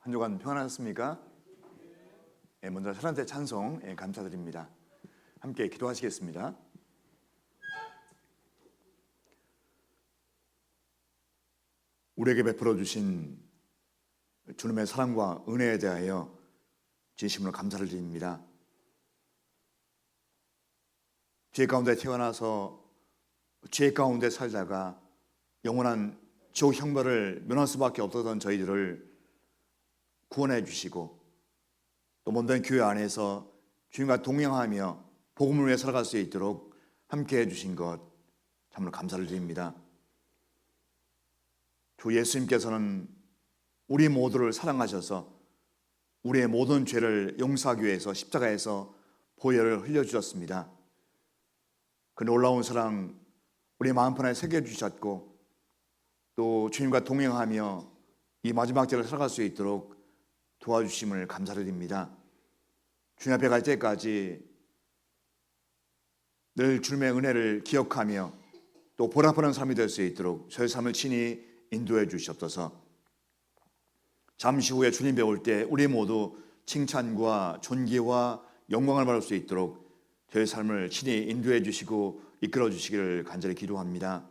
한 주간 평안하셨습니까? 먼저 하나님의 찬송 감사드립니다. 함께 기도하시겠습니다. 우리에게 베풀어 주신 주님의 사랑과 은혜에 대하여 진심으로 감사를 드립니다. 죄 가운데 태어나서 죄 가운데 살다가 영원한 지옥 형벌을 면할 수밖에 없었던 저희들을 구원해 주시고 또 먼 교회 안에서 주님과 동행하며 복음을 위해 살아갈 수 있도록 함께 해주신 것 참으로 감사를 드립니다. 주 예수님께서는 우리 모두를 사랑하셔서 우리의 모든 죄를 용서하기 위해서 십자가에서 보혈을 흘려주셨습니다. 그 놀라운 사랑 우리 마음판에 새겨주셨고 또 주님과 동행하며 이 마지막 때를 살아갈 수 있도록 도와주심을 감사드립니다. 주님 앞에 갈 때까지 늘 주님의 은혜를 기억하며 또 보답하는 삶이 될 수 있도록 저희 삶을 친히 인도해 주시옵소서. 잠시 후에 주님 배울 때 우리 모두 칭찬과 존귀와 영광을 받을 수 있도록 저희 삶을 친히 인도해 주시고 이끌어 주시기를 간절히 기도합니다.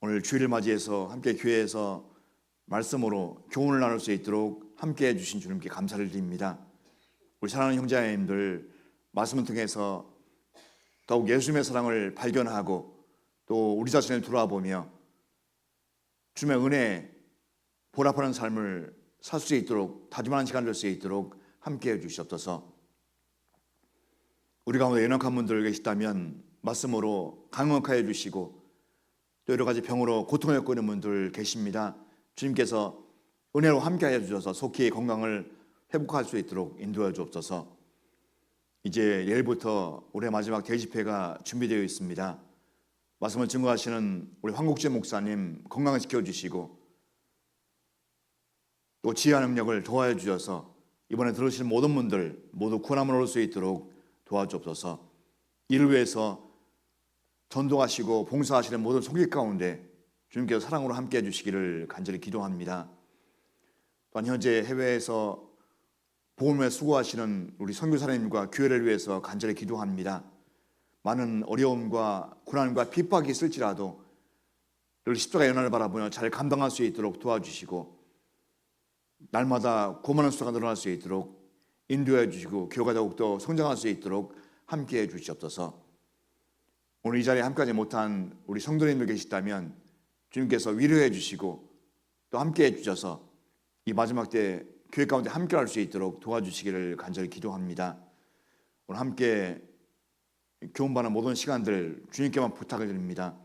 오늘 주일을 맞이해서 함께 교회에서 말씀으로 교훈을 나눌 수 있도록 함께 해주신 주님께 감사를 드립니다. 우리 사랑하는 형제자매님들 말씀을 통해서 더욱 예수님의 사랑을 발견하고 또 우리 자신을 돌아보며 주님의 은혜에 보답하는 삶을 살 수 있도록 다짐하는 시간 될 수 있도록 함께 해주시옵소서. 우리 가운데 연약한 분들 계시다면 말씀으로 강력하게 해주시고 또 여러 가지 병으로 고통을 겪고 있는 분들 계십니다. 주님께서 은혜로 함께하여 주셔서 속히 건강을 회복할 수 있도록 인도해 주옵소서. 이제 내일부터 올해 마지막 대집회가 준비되어 있습니다. 말씀을 증거하시는 우리 황국재 목사님 건강을 지켜주시고 또 지혜와 능력을 도와해 주셔서 이번에 들으실 모든 분들 모두 구원함을 얻을 수 있도록 도와주옵소서. 이를 위해서 전도하시고 봉사하시는 모든 손길 가운데 주님께서 사랑으로 함께해 주시기를 간절히 기도합니다. 또한 현재 해외에서 복음에 수고하시는 우리 선교사님과 교회를 위해서 간절히 기도합니다. 많은 어려움과 고난과 핍박이 있을지라도 늘 십자가의 연한을 바라보며 잘 감당할 수 있도록 도와주시고 날마다 고만한 수가 늘어날 수 있도록 인도해 주시고 교회가 더욱더 성장할 수 있도록 함께해 주시옵소서. 오늘 이 자리에 함께하지 못한 우리 성도님들 계시다면 주님께서 위로해 주시고 또 함께해 주셔서 이 마지막 때 교회 가운데 함께할 수 있도록 도와주시기를 간절히 기도합니다. 오늘 함께 교훈받는 모든 시간들 주님께만 부탁을 드립니다.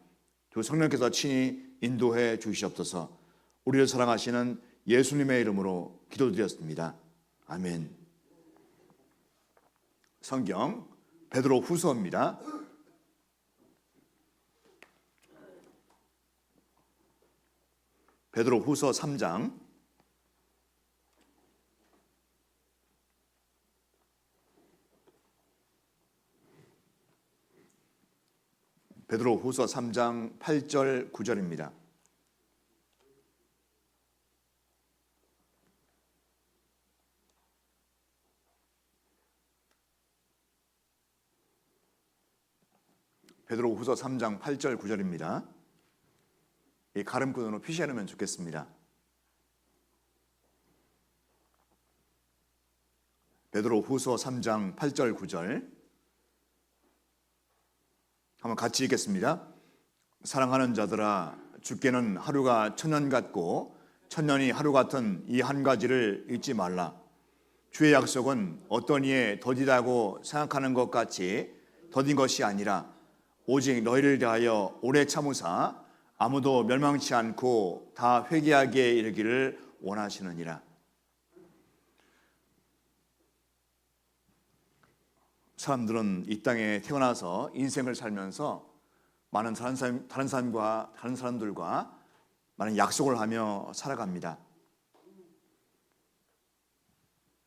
주 성령께서 친히 인도해 주시옵소서. 우리를 사랑하시는 예수님의 이름으로 기도드렸습니다. 아멘. 성경 베드로 후서입니다. 베드로 후서 3장 베드로 후서 3장 8절 9절입니다. 베드로 후서 3장 8절 9절입니다. 이 가름끈으로 표시해 놓으면 좋겠습니다. 베드로 후서 3장 8절 9절 한번 같이 읽겠습니다. 사랑하는 자들아, 주께는 하루가 천년 같고 천년이 하루 같은 이 한 가지를 잊지 말라. 주의 약속은 어떤 이에 더디다고 생각하는 것 같이 더딘 것이 아니라 오직 너희를 대하여 오래 참으사 아무도 멸망치 않고 다 회개하게 이르기를 원하시느니라. 사람들은 이 땅에 태어나서 인생을 살면서 많은 다른 사람들과 많은 약속을 하며 살아갑니다.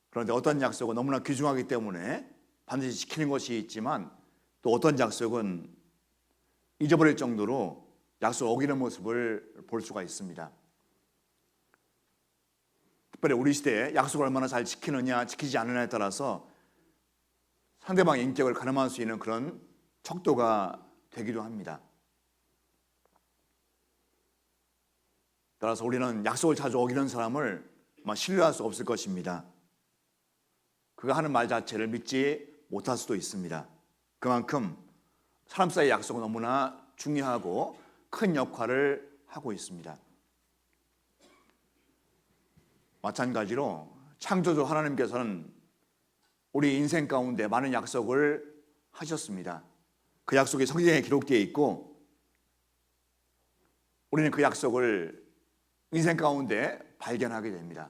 그런데 어떤 약속은 너무나 귀중하기 때문에 반드시 지키는 것이 있지만 또 어떤 약속은 잊어버릴 정도로 약속 어기는 모습을 볼 수가 있습니다. 특별히 우리 시대에 약속을 얼마나 잘 지키느냐 지키지 않느냐에 따라서 상대방의 인격을 가늠할 수 있는 그런 척도가 되기도 합니다. 따라서 우리는 약속을 자주 어기는 사람을 신뢰할 수 없을 것입니다. 그가 하는 말 자체를 믿지 못할 수도 있습니다. 그만큼 사람 사이의 약속은 너무나 중요하고 큰 역할을 하고 있습니다. 마찬가지로 창조주 하나님께서는 우리 인생 가운데 많은 약속을 하셨습니다. 그 약속이 성경에 기록되어 있고 우리는 그 약속을 인생 가운데 발견하게 됩니다.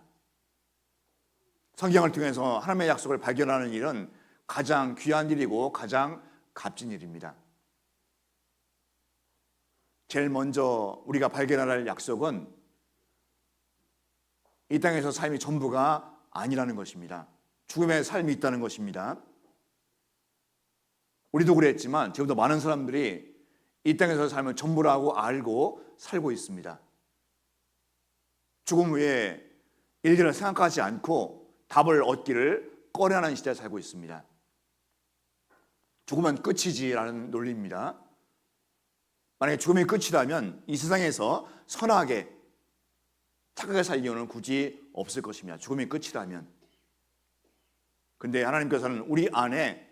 성경을 통해서 하나님의 약속을 발견하는 일은 가장 귀한 일이고 가장 값진 일입니다. 제일 먼저 우리가 발견해야 할 약속은 이 땅에서 삶이 전부가 아니라는 것입니다. 죽음의 삶이 있다는 것입니다. 우리도 그랬지만 지금도 많은 사람들이 이 땅에서 삶을 전부라고 알고 살고 있습니다. 죽음 후에 일들을 생각하지 않고 답을 얻기를 꺼려하는 시대에 살고 있습니다. 죽으면 끝이지라는 논리입니다. 만약에 죽음이 끝이라면 이 세상에서 선하게 착하게 살 이유는 굳이 없을 것입니다. 죽음이 끝이라면. 근데 하나님께서는 우리 안에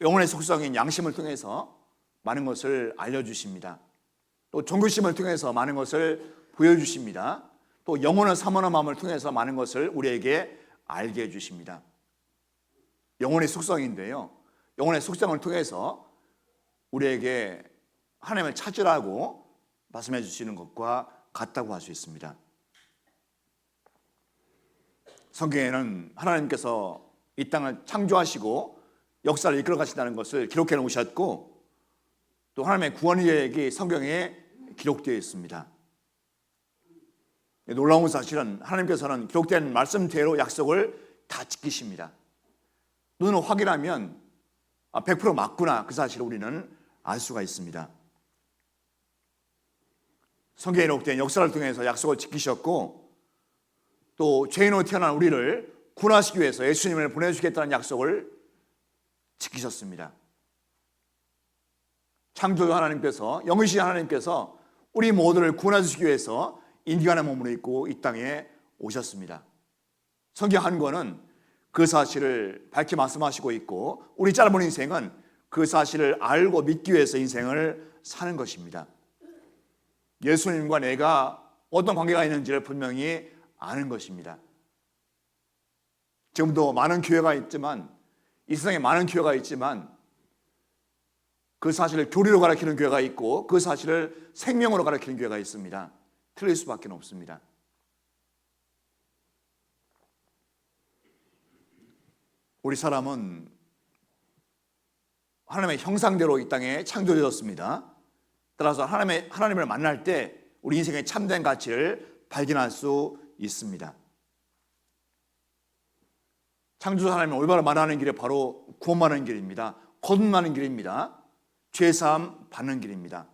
영혼의 속성인 양심을 통해서 많은 것을 알려주십니다. 또 존귀심을 통해서 많은 것을 보여주십니다. 또 영혼을 사모하는 마음을 통해서 많은 것을 우리에게 알게 해주십니다. 영혼의 속성인데요, 영혼의 속성을 통해서 우리에게 하나님을 찾으라고 말씀해 주시는 것과 같다고 할 수 있습니다. 성경에는 하나님께서 이 땅을 창조하시고 역사를 이끌어 가신다는 것을 기록해 놓으셨고 또 하나님의 구원 계획이 성경에 기록되어 있습니다. 놀라운 사실은 하나님께서는 기록된 말씀대로 약속을 다 지키십니다. 눈으로 확인하면 100% 맞구나, 그 사실을 우리는 알 수가 있습니다. 성경에 기록된 역사를 통해서 약속을 지키셨고 또 죄인으로 태어난 우리를 구원하시기 위해서 예수님을 보내주시겠다는 약속을 지키셨습니다. 창조주 하나님께서, 영이신 하나님께서 우리 모두를 구원해 주시기 위해서 인간의 몸으로 입고 이 땅에 오셨습니다. 성경 한 권은 그 사실을 밝히 말씀하시고 있고 우리 짧은 인생은 그 사실을 알고 믿기 위해서 인생을 사는 것입니다. 예수님과 내가 어떤 관계가 있는지를 분명히 아는 것입니다. 지금도 많은 교회가 있지만, 이 세상에 많은 교회가 있지만 그 사실을 교리로 가르치는 교회가 있고 그 사실을 생명으로 가르치는 교회가 있습니다. 틀릴 수밖에 없습니다. 우리 사람은 하나님의 형상대로 이 땅에 창조되었습니다. 따라서 하나님을 만날 때 우리 인생의 참된 가치를 발견할 수 있습니다. 창조주 하나님을 올바로 만나는 길이 바로 구원받는 길입니다. 거듭나는 길입니다. 죄사함 받는 길입니다.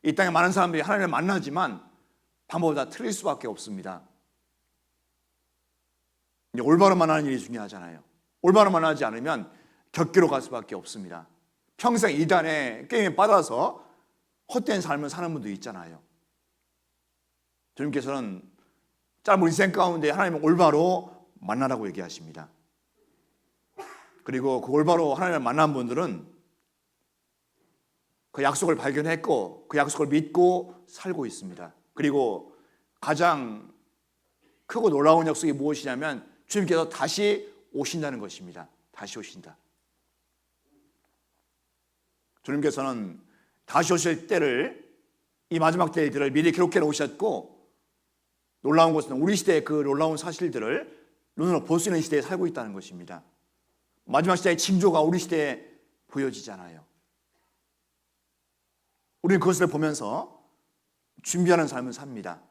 이 땅에 많은 사람들이 하나님을 만나지만 방법이 다 틀릴 수밖에 없습니다. 올바로 만나는 일이 중요하잖아요. 올바로 만나지 않으면 격기로 갈 수밖에 없습니다. 평생 이단의 게임에 빠져서 헛된 삶을 사는 분도 있잖아요. 주님께서는 짧은 인생 가운데 하나님을 올바로 만나라고 얘기하십니다. 그리고 그 올바로 하나님을 만난 분들은 그 약속을 발견했고 그 약속을 믿고 살고 있습니다. 그리고 가장 크고 놀라운 약속이 무엇이냐면 주님께서 다시 오신다는 것입니다. 다시 오신다. 주님께서는 다시 오실 때를, 이 마지막 때들을 미리 기록해 놓으셨고 놀라운 것은 우리 시대의 그 놀라운 사실들을 눈으로 볼 수 있는 시대에 살고 있다는 것입니다. 마지막 시대의 징조가 우리 시대에 보여지잖아요. 우리는 그것을 보면서 준비하는 삶을 삽니다.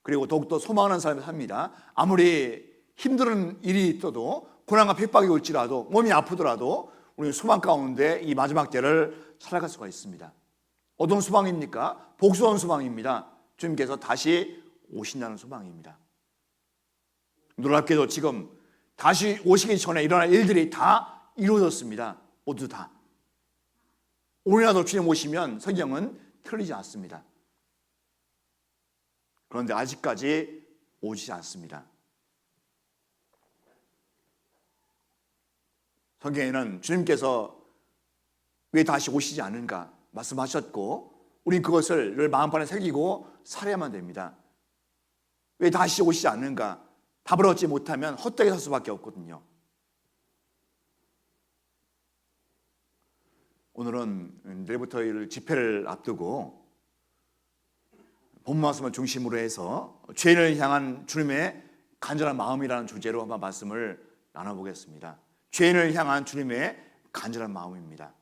그리고 더욱더 소망하는 삶을 삽니다. 아무리 힘든 일이 있어도 고난과 핍박이 올지라도 몸이 아프더라도 우리는 소망 가운데 이 마지막 때를 살아갈 수가 있습니다. 어떤 소망입니까? 복수한 소망입니다. 주님께서 다시 오신다는 소망입니다. 놀랍게도 지금 다시 오시기 전에 일어날 일들이 다 이루어졌습니다. 모두 다. 오늘이라도 주님 오시면 성경은 틀리지 않습니다. 그런데 아직까지 오지 않습니다. 성경에는 주님께서 왜 다시 오시지 않는가 말씀하셨고, 우린 그것을 늘 마음판에 새기고 살아야만 됩니다. 왜 다시 오시지 않는가? 답을 얻지 못하면 헛되게 살 수밖에 없거든요. 오늘은 내일부터 집회를 앞두고 본 말씀을 중심으로 해서 죄인을 향한 주님의 간절한 마음이라는 주제로 한번 말씀을 나눠보겠습니다. 죄인을 향한 주님의 간절한 마음입니다.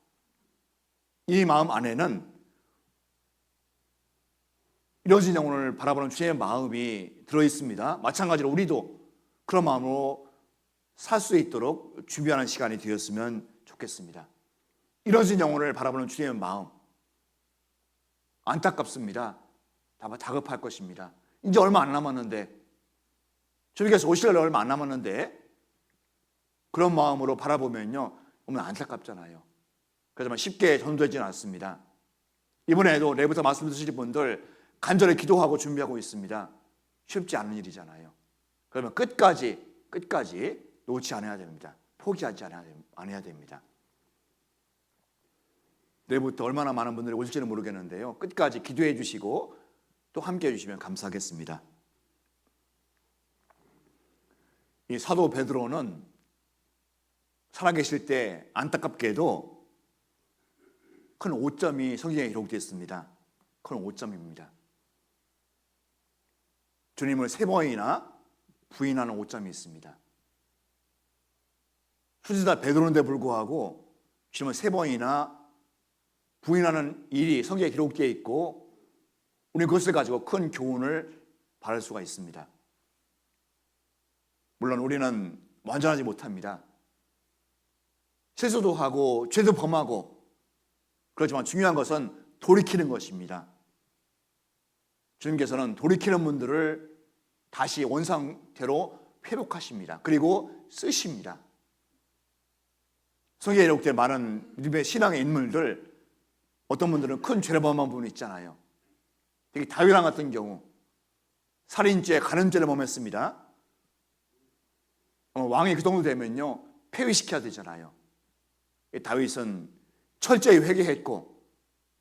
이 마음 안에는 이뤄진 영혼을 바라보는 주님의 마음이 들어있습니다. 마찬가지로 우리도 그런 마음으로 살 수 있도록 준비하는 시간이 되었으면 좋겠습니다. 이뤄진 영혼을 바라보는 주님의 마음, 안타깝습니다. 다급할 것입니다. 이제 얼마 안 남았는데, 주님께서 오실 날 얼마 안 남았는데 그런 마음으로 바라보면요, 너무 안타깝잖아요. 그렇지만 쉽게 전도되지는 않습니다. 이번에도 내일부터 말씀 드실 분들 간절히 기도하고 준비하고 있습니다. 쉽지 않은 일이잖아요. 그러면 끝까지 놓지 않아야 됩니다. 포기하지 않아야 됩니다. 내일부터 얼마나 많은 분들이 올지는 모르겠는데요, 끝까지 기도해 주시고 또 함께 해주시면 감사하겠습니다. 이 사도 베드로는 살아계실 때 안타깝게도 큰 오점이 성경에 기록되어 있습니다. 큰 오점입니다. 주님을 3번이나 부인하는 오점이 있습니다. 수지다 베드로인데 불구하고 주님을 3번이나 부인하는 일이 성경에 기록되어 있고, 우리는 그것을 가지고 큰 교훈을 받을 수가 있습니다. 물론 우리는 완전하지 못합니다. 실수도 하고 죄도 범하고, 그렇지만 중요한 것은 돌이키는 것입니다. 주님께서는 돌이키는 분들을 다시 원상태로 회복하십니다. 그리고 쓰십니다. 성경에 기록된 많은 믿음의 신앙의 인물들, 어떤 분들은 큰 죄를 범한 분이 있잖아요. 특히 다윗왕 같은 경우 살인죄, 간음죄를 범했습니다. 왕이 그 정도 되면요, 폐위시켜야 되잖아요. 다윗은 철저히 회개했고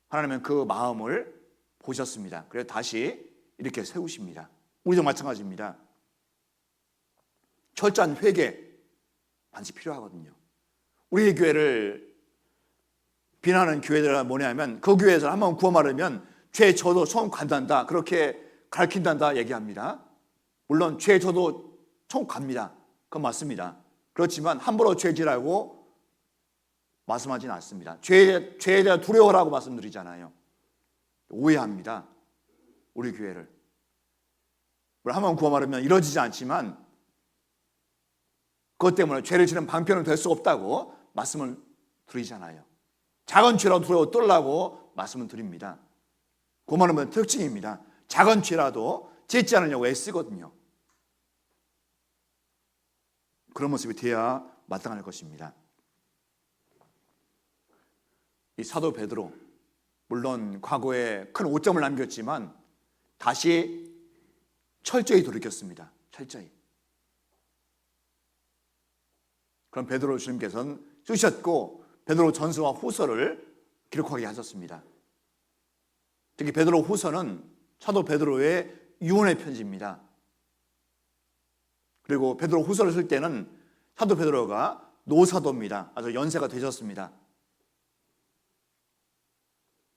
하나님은 그 마음을 보셨습니다. 그래서 다시 이렇게 세우십니다. 우리도 마찬가지입니다. 철저한 회개 반드시 필요하거든요. 우리 교회를 비난하는 교회들은 뭐냐면, 그 교회에서 한번 구원 받으면 죄 저도 처음 간단다, 그렇게 가르친단다 얘기합니다. 물론 죄 저도 처음 갑니다. 그건 맞습니다. 그렇지만 함부로 죄지라고 말씀하지는 않습니다. 죄에 대한 두려워라고 말씀드리잖아요. 오해합니다, 우리 교회를. 물론 한번 구원 받으면 이루어지지 않지만 그것 때문에 죄를 지는 방편은 될 수 없다고 말씀을 드리잖아요. 작은 죄라도 두려워 떨라고 말씀을 드립니다. 구원하는 분의 특징입니다. 작은 죄라도 짓지 않으려고 애쓰거든요. 그런 모습이 돼야 마땅할 것입니다. 이 사도 베드로, 물론 과거에 큰 오점을 남겼지만 다시 철저히 돌이켰습니다. 철저히. 그럼 베드로 주님께서는 쓰셨고 베드로 전서와 후서를 기록하게 하셨습니다. 특히 베드로 후서는 사도 베드로의 유언의 편지입니다. 그리고 베드로 후서를 쓸 때는 사도 베드로가 노사도입니다. 아주 연세가 되셨습니다.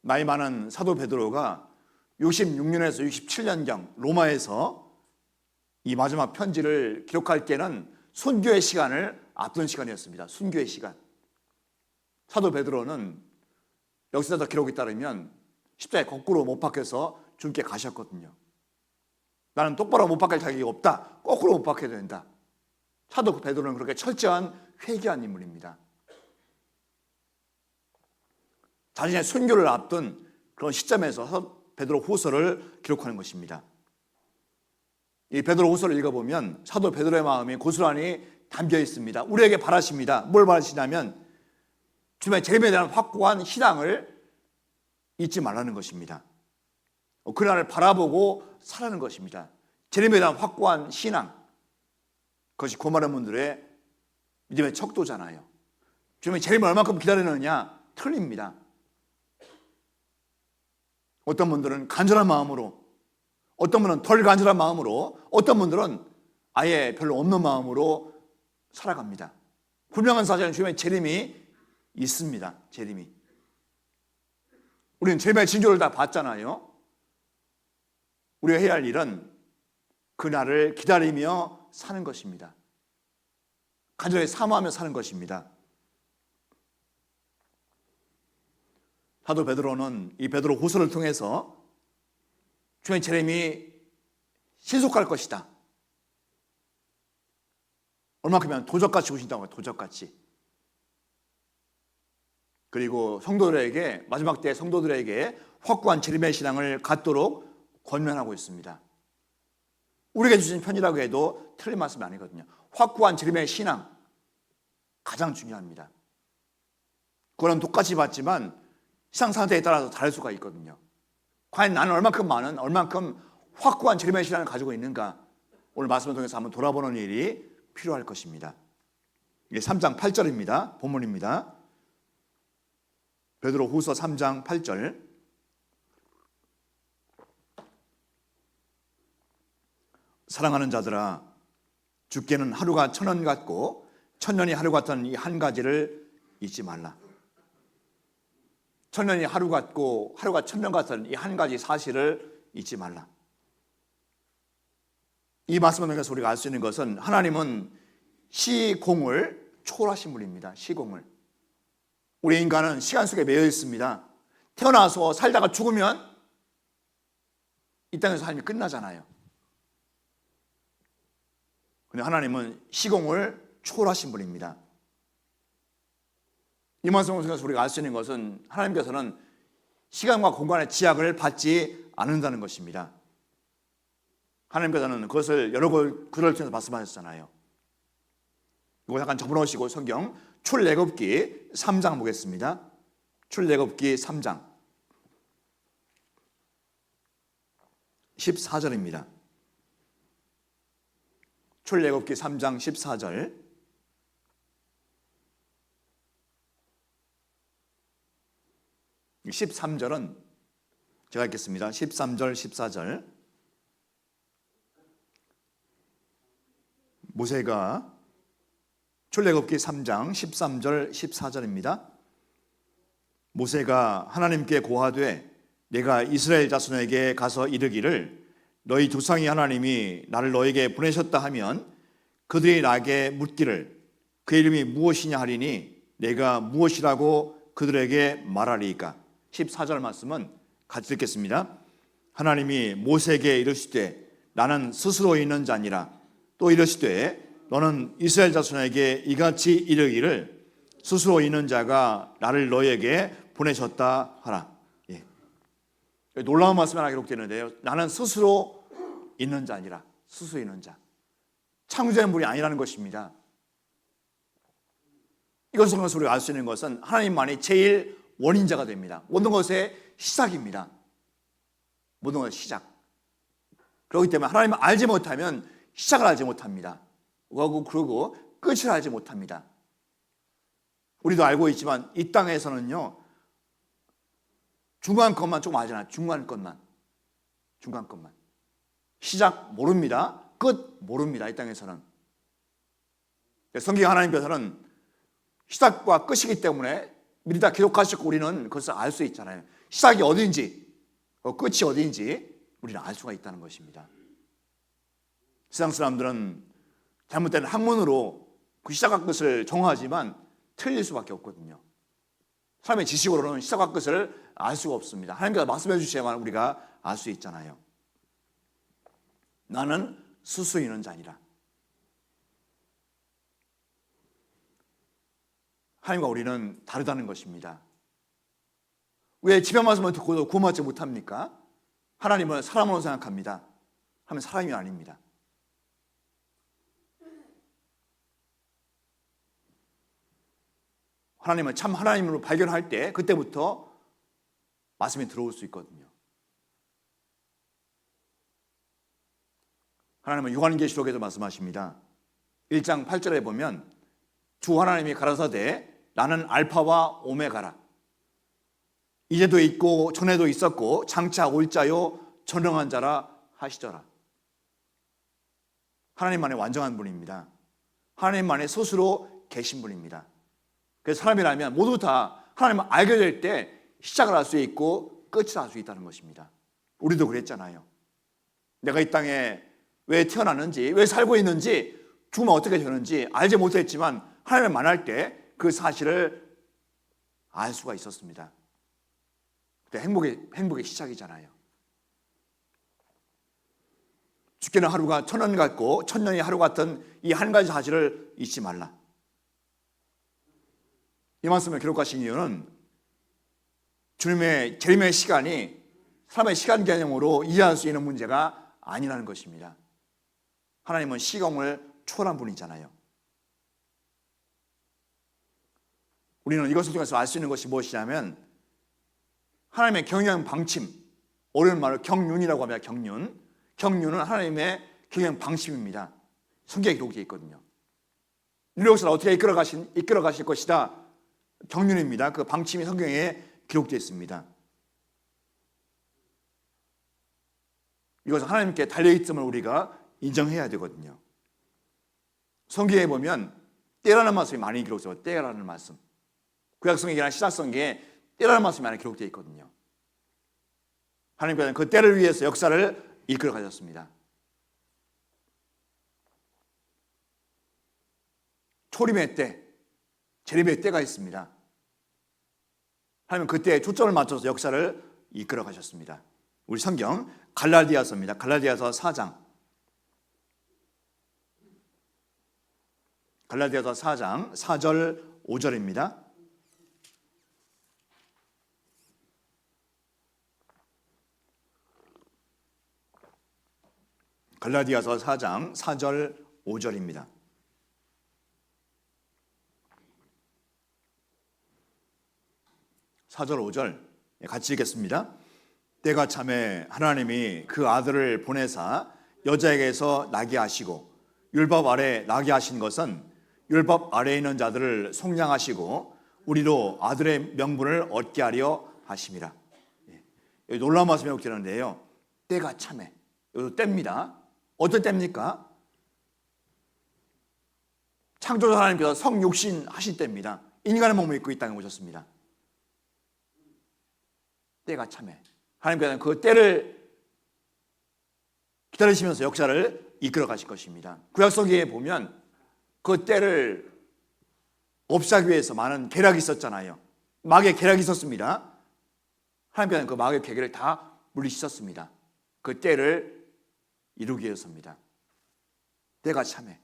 나이 많은 사도 베드로가 66년에서 67년경 로마에서 이 마지막 편지를 기록할 때는 순교의 시간을 앞둔 시간이었습니다. 순교의 시간. 사도 베드로는 역사적 기록에 따르면 십자가에 거꾸로 못 박혀서 주님께 가셨거든요. 나는 똑바로 못 박힐 자격이 없다, 거꾸로 못 박혀야 된다. 사도 베드로는 그렇게 철저한 회개한 인물입니다. 자신의 순교를 앞둔 그런 시점에서 베드로 후서를 기록하는 것입니다. 이 베드로후서를 읽어보면 사도 베드로의 마음이 고스란히 담겨 있습니다. 우리에게 바라십니다. 뭘 바라시냐면 주님의 재림에 대한 확고한 신앙을 잊지 말라는 것입니다. 그날을 바라보고 살아는 것입니다. 재림에 대한 확고한 신앙, 그것이 고마른 분들의 믿음의 척도잖아요. 주님의 재림을 얼마큼 기다리느냐 틀립니다. 어떤 분들은 간절한 마음으로, 어떤 분은 덜 간절한 마음으로, 어떤 분들은 아예 별로 없는 마음으로 살아갑니다. 분명한 사실은 주님의 재림이 있습니다. 재림이. 우리는 재림의 징조를 다 봤잖아요. 우리가 해야 할 일은 그날을 기다리며 사는 것입니다. 간절히 사모하며 사는 것입니다. 사도 베드로는 이 베드로 후서를 통해서 주의 재림이 신속할 것이다. 얼마큼이면 도적같이 오신다고 해요. 도적같이. 그리고 성도들에게, 마지막 때 성도들에게 확고한 재림의 신앙을 갖도록 권면하고 있습니다. 우리에게 주신 편이라고 해도 틀린 말씀이 아니거든요. 확고한 재림의 신앙 가장 중요합니다. 그거는 똑같이 받지만 신앙 상태에 따라서 다를 수가 있거든요. 과연 나는 얼만큼 확고한 재림의 신앙을 가지고 있는가, 오늘 말씀을 통해서 한번 돌아보는 일이 필요할 것입니다. 이게 3장 8절입니다. 본문입니다. 베드로 후서 3장 8절. 사랑하는 자들아, 주께는 하루가 천년 같고 천년이 하루 같은 이 한 가지를 잊지 말라. 천년이 하루 같고 하루가 천년 같은 이 한 가지 사실을 잊지 말라. 이 말씀을 통해서 우리가 알 수 있는 것은 하나님은 시공을 초월하신 분입니다. 시공을. 우리 인간은 시간 속에 매여 있습니다. 태어나서 살다가 죽으면 이 땅에서 삶이 끝나잖아요. 근데 하나님은 시공을 초월하신 분입니다. 이 말씀을 통해서 우리가 알 수 있는 것은 하나님께서는 시간과 공간의 제약을 받지 않는다는 것입니다. 하나님께서는 그것을 여러 글을 통해서 말씀하셨잖아요. 이거 잠깐 접어놓으시고 성경 출애굽기 3장 보겠습니다. 출애굽기 3장 14절입니다. 출애굽기 3장 14절. 이 13절은 제가 읽겠습니다. 13절, 14절. 모세가 출애굽기 3장 13절, 14절입니다. 모세가 하나님께 고하되 내가 이스라엘 자손에게 가서 이르기를 너희 조상의 하나님이 나를 너에게 보내셨다 하면 그들이 나에게 묻기를 그 이름이 무엇이냐 하리니 내가 무엇이라고 그들에게 말하리이까. 14절 말씀은 같이 읽겠습니다. 하나님이 모세에게 이르시되 나는 스스로 있는 자니라. 또 이르시되 너는 이스라엘 자손에게 이같이 이르기를 스스로 있는 자가 나를 너에게 보내셨다 하라. 예. 놀라운 말씀이 하나 기록되는데요. 나는 스스로 있는 자니라. 스스로 있는 자. 창조된 분이 아니라는 것입니다. 이것을 통해서 우리가 알 수 있는 것은 하나님만이 제일 원인자가 됩니다. 모든 것의 시작입니다. 모든 것의 시작. 그렇기 때문에 하나님을 알지 못하면 시작을 알지 못합니다. 그리고 끝을 알지 못합니다. 우리도 알고 있지만 이 땅에서는요, 중간 것만 조금 알잖아요. 중간 것만. 시작 모릅니다. 끝 모릅니다. 이 땅에서는. 성경 하나님께서는 시작과 끝이기 때문에 미리 다 기록하셨고 우리는 그것을 알 수 있잖아요. 시작이 어딘지, 끝이 어딘지 우리는 알 수가 있다는 것입니다. 세상 사람들은 잘못된 학문으로 그 시작과 끝을 정하지만 틀릴 수밖에 없거든요. 사람의 지식으로는 시작과 끝을 알 수가 없습니다. 하나님께서 말씀해 주셔야만 우리가 알 수 있잖아요. 나는 스스로 있는 자니라. 하나님과 우리는 다르다는 것입니다. 왜 집의 말씀을 듣고도 구원받지 못합니까? 하나님은 사람으로 생각합니다. 하나님은 사람이 아닙니다. 하나님을 참 하나님으로 발견할 때 그때부터 말씀이 들어올 수 있거든요. 하나님은 요한계시록에도 말씀하십니다. 1장 8절에 보면 주 하나님이 가라사대 나는 알파와 오메가라. 이제도 있고 전에도 있었고 장차 올 자요 전능한 자라 하시더라. 하나님만의 완전한 분입니다. 하나님만의 스스로 계신 분입니다. 그래서 사람이라면 모두 다 하나님을 알게 될 때 시작을 할 수 있고 끝을 할 수 있다는 것입니다. 우리도 그랬잖아요. 내가 이 땅에 왜 태어났는지, 왜 살고 있는지, 죽으면 어떻게 되는지 알지 못했지만 하나님을 만날 때 그 사실을 알 수가 있었습니다. 그때 행복의 시작이잖아요. 죽게는 하루가 1000년 같고 1000년이 하루 같은 이 한 가지 사실을 잊지 말라. 이 말씀을 기록하신 이유는 주님의 재림의 시간이 사람의 시간 개념으로 이해할 수 있는 문제가 아니라는 것입니다. 하나님은 시공을 초월한 분이잖아요. 우리는 이것을 통해서 알 수 있는 것이 무엇이냐면 하나님의 경영 방침, 어려운 말로 경륜이라고 합니다. 경륜은 하나님의 경영 방침입니다. 성경에 기록되어 있거든요. 인류 역사를 어떻게 이끌어 가실 것이다. 경륜입니다. 그 방침이 성경에 기록되어 있습니다. 이것은 하나님께 달려있음을 우리가 인정해야 되거든요. 성경에 보면 때라는 말씀이 많이 기록되어 있어요. 때라는 말씀. 구약성경이나 신약성경에 때라는 말씀이 많이 기록되어 있거든요. 하나님께서는 그 때를 위해서 역사를 이끌어 가셨습니다. 초림의 때, 재림의 때가 있습니다. 하나님은 그때에 초점을 맞춰서 역사를 이끌어 가셨습니다. 우리 성경 갈라디아서입니다. 갈라디아서 4장. 갈라디아서 4장 4절 5절입니다. 갈라디아서 4장 4절 5절입니다. 4절 5절 같이 읽겠습니다. 때가 참에 하나님이 그 아들을 보내사 여자에게서 나게 하시고 율법 아래 나게 하신 것은 율법 아래에 있는 자들을 속량하시고 우리로 아들의 명분을 얻게 하려 하심이라. 여기 놀라운 말씀이 기록되는데요. 때가 참에, 이것도 때입니다. 어떤 때입니까? 창조자 하나님께서 성육신 하신 때입니다. 인간의 몸을 입고 이 땅에 오셨습니다. 때가 참에 하나님께서는 그 때를 기다리시면서 역사를 이끌어 가실 것입니다. 구약성경에 보면 그 때를 없애기 위해서 많은 계략이 있었잖아요. 마귀의 계략이 있었습니다. 하나님께서는 그 마귀의 계략을 다 물리치셨습니다. 그 때를 이루기 위해서입니다. 때가 참에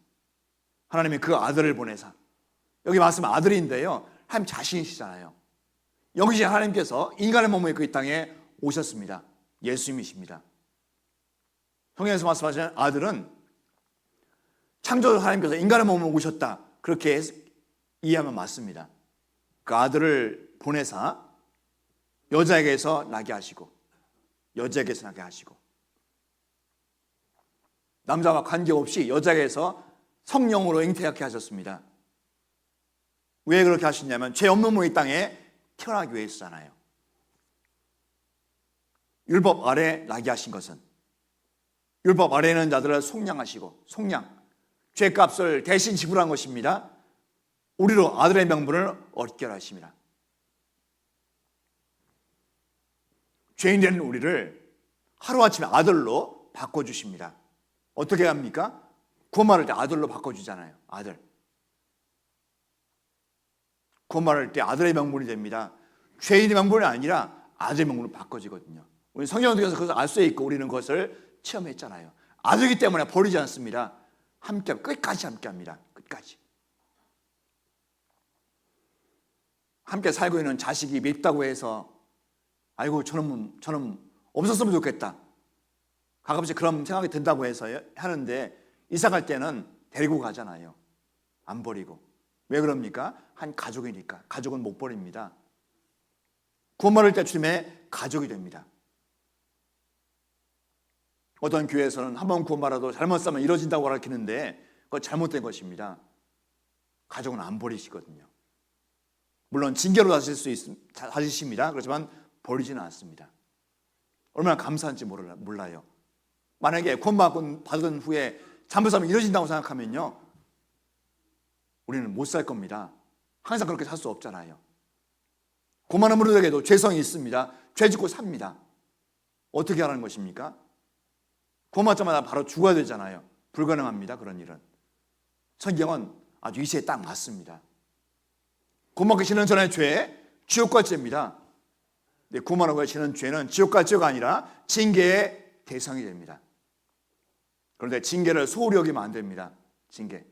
하나님이 그 아들을 보내사, 여기 말씀 아들인데요, 하나님 자신이시잖아요. 영이신 하나님께서 인간의 몸을 입고 이 땅에 오셨습니다. 예수님이십니다. 성경에서 말씀하시는 아들은 창조주 하나님께서 인간의 몸을 오셨다, 그렇게 이해하면 맞습니다. 그 아들을 보내사 여자에게서 나게 하시고 여자에게서 나게 하시고 남자와 관계없이 여자에게서 성령으로 잉태하게 하셨습니다. 왜 그렇게 하시냐면 죄 없는 몸이 이 땅에 태어나기 위해서잖아요. 율법 아래 나게 하신 것은 율법 아래에 있는 자들을 속량하시고, 죄값을 대신 지불한 것입니다. 우리로 아들의 명분을 얻게 하십니다. 죄인 된 우리를 하루아침에 아들로 바꿔주십니다. 어떻게 합니까? 구원받을 때 아들로 바꿔주잖아요. 아들. 구원받을 때 아들의 명분이 됩니다. 죄인의 명분이 아니라 아들의 명분으로 바꿔지거든요. 우리 성경을 통해서 그것을 알 수 있고 우리는 그것을 체험했잖아요. 아들이기 때문에 버리지 않습니다. 함께, 끝까지 함께합니다. 끝까지. 함께 살고 있는 자식이 밉다고 해서 아이고 저는 없었으면 좋겠다, 가끔씩 그런 생각이 든다고 해서 하는데 이사 갈 때는 데리고 가잖아요. 안 버리고. 왜 그럽니까? 한 가족이니까. 가족은 못 버립니다. 구원받을 때 주님의 가족이 됩니다. 어떤 교회에서는 한 번 구원받아도 잘못 살면 이뤄진다고 가르치는데 그거 잘못된 것입니다. 가족은 안 버리시거든요. 물론 징계로 다지십니다. 그렇지만 버리지는 않습니다. 얼마나 감사한지 몰라요. 만약에 구원받은 후에 잘못 살면 이뤄진다고 생각하면요, 우리는 못 살 겁니다. 항상 그렇게 살 수 없잖아요. 고만한 분들에게도 죄성이 있습니다. 죄 짓고 삽니다. 어떻게 하라는 것입니까? 구원받자마자 바로 죽어야 되잖아요. 불가능합니다. 그런 일은. 성경은 아주 이 시에 딱 맞습니다. 구원받기 지는 전의 죄, 지옥과 죄입니다. 구원하고 지는 죄는 지옥과 죄가 아니라 징계의 대상이 됩니다. 그런데 징계를 소홀히 여기면 안 됩니다. 징계.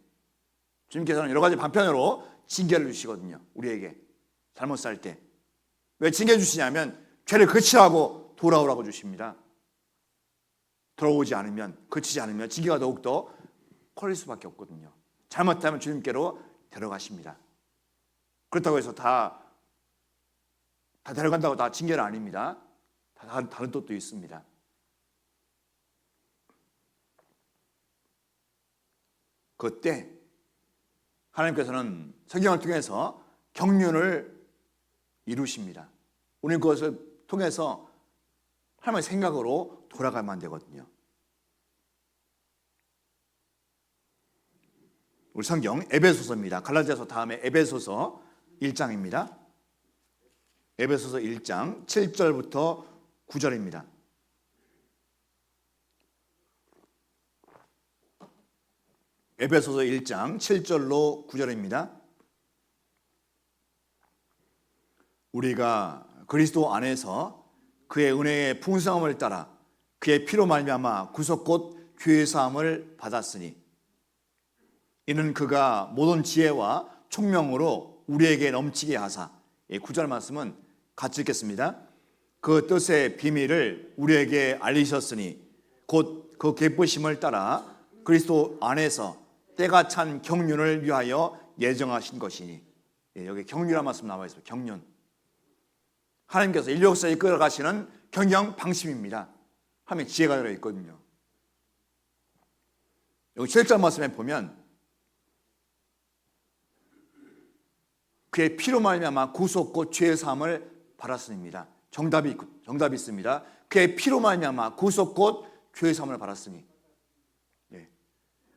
주님께서는 여러 가지 방편으로 징계를 주시거든요. 우리에게 잘못 살 때. 왜 징계 주시냐면 죄를 그치라고 돌아오라고 주십니다. 돌아오지 않으면, 그치지 않으면 징계가 더욱더 커질 수밖에 없거든요. 잘못하면 주님께로 데려가십니다. 그렇다고 해서 다 데려간다고 다 징계는 아닙니다. 다른 뜻도 있습니다. 그때 하나님께서는 성경을 통해서 경륜을 이루십니다. 우리는 그것을 통해서 하나님의 생각으로 돌아가면 되거든요. 우리 성경 에베소서입니다. 갈라디아서 다음에 에베소서 1장입니다. 에베소서 1장 7절부터 9절입니다. 에베소서 1장 7절로 9절입니다. 우리가 그리스도 안에서 그의 은혜의 풍성함을 따라 그의 피로 말미암아 구속 곧 죄 사함을 받았으니 이는 그가 모든 지혜와 총명으로 우리에게 넘치게 하사, 9절 말씀은 같이 읽겠습니다. 그 뜻의 비밀을 우리에게 알리셨으니 곧 그 기쁘심을 따라 그리스도 안에서 때가 찬 경륜을 위하여 예정하신 것이니. 여기 경륜이라는 말씀 나와 있어요. 경륜. 하나님께서 인류 역사에 이끌어가시는 경영 방식입니다. 하면 지혜가 들어있거든요. 여기 7절 말씀에 보면 그의 피로 말미암아 구속 곧 죄 사함을 받았습니다. 정답이 있습니다. 그의 피로 말미암아 구속 곧 죄 사함을 받았으니.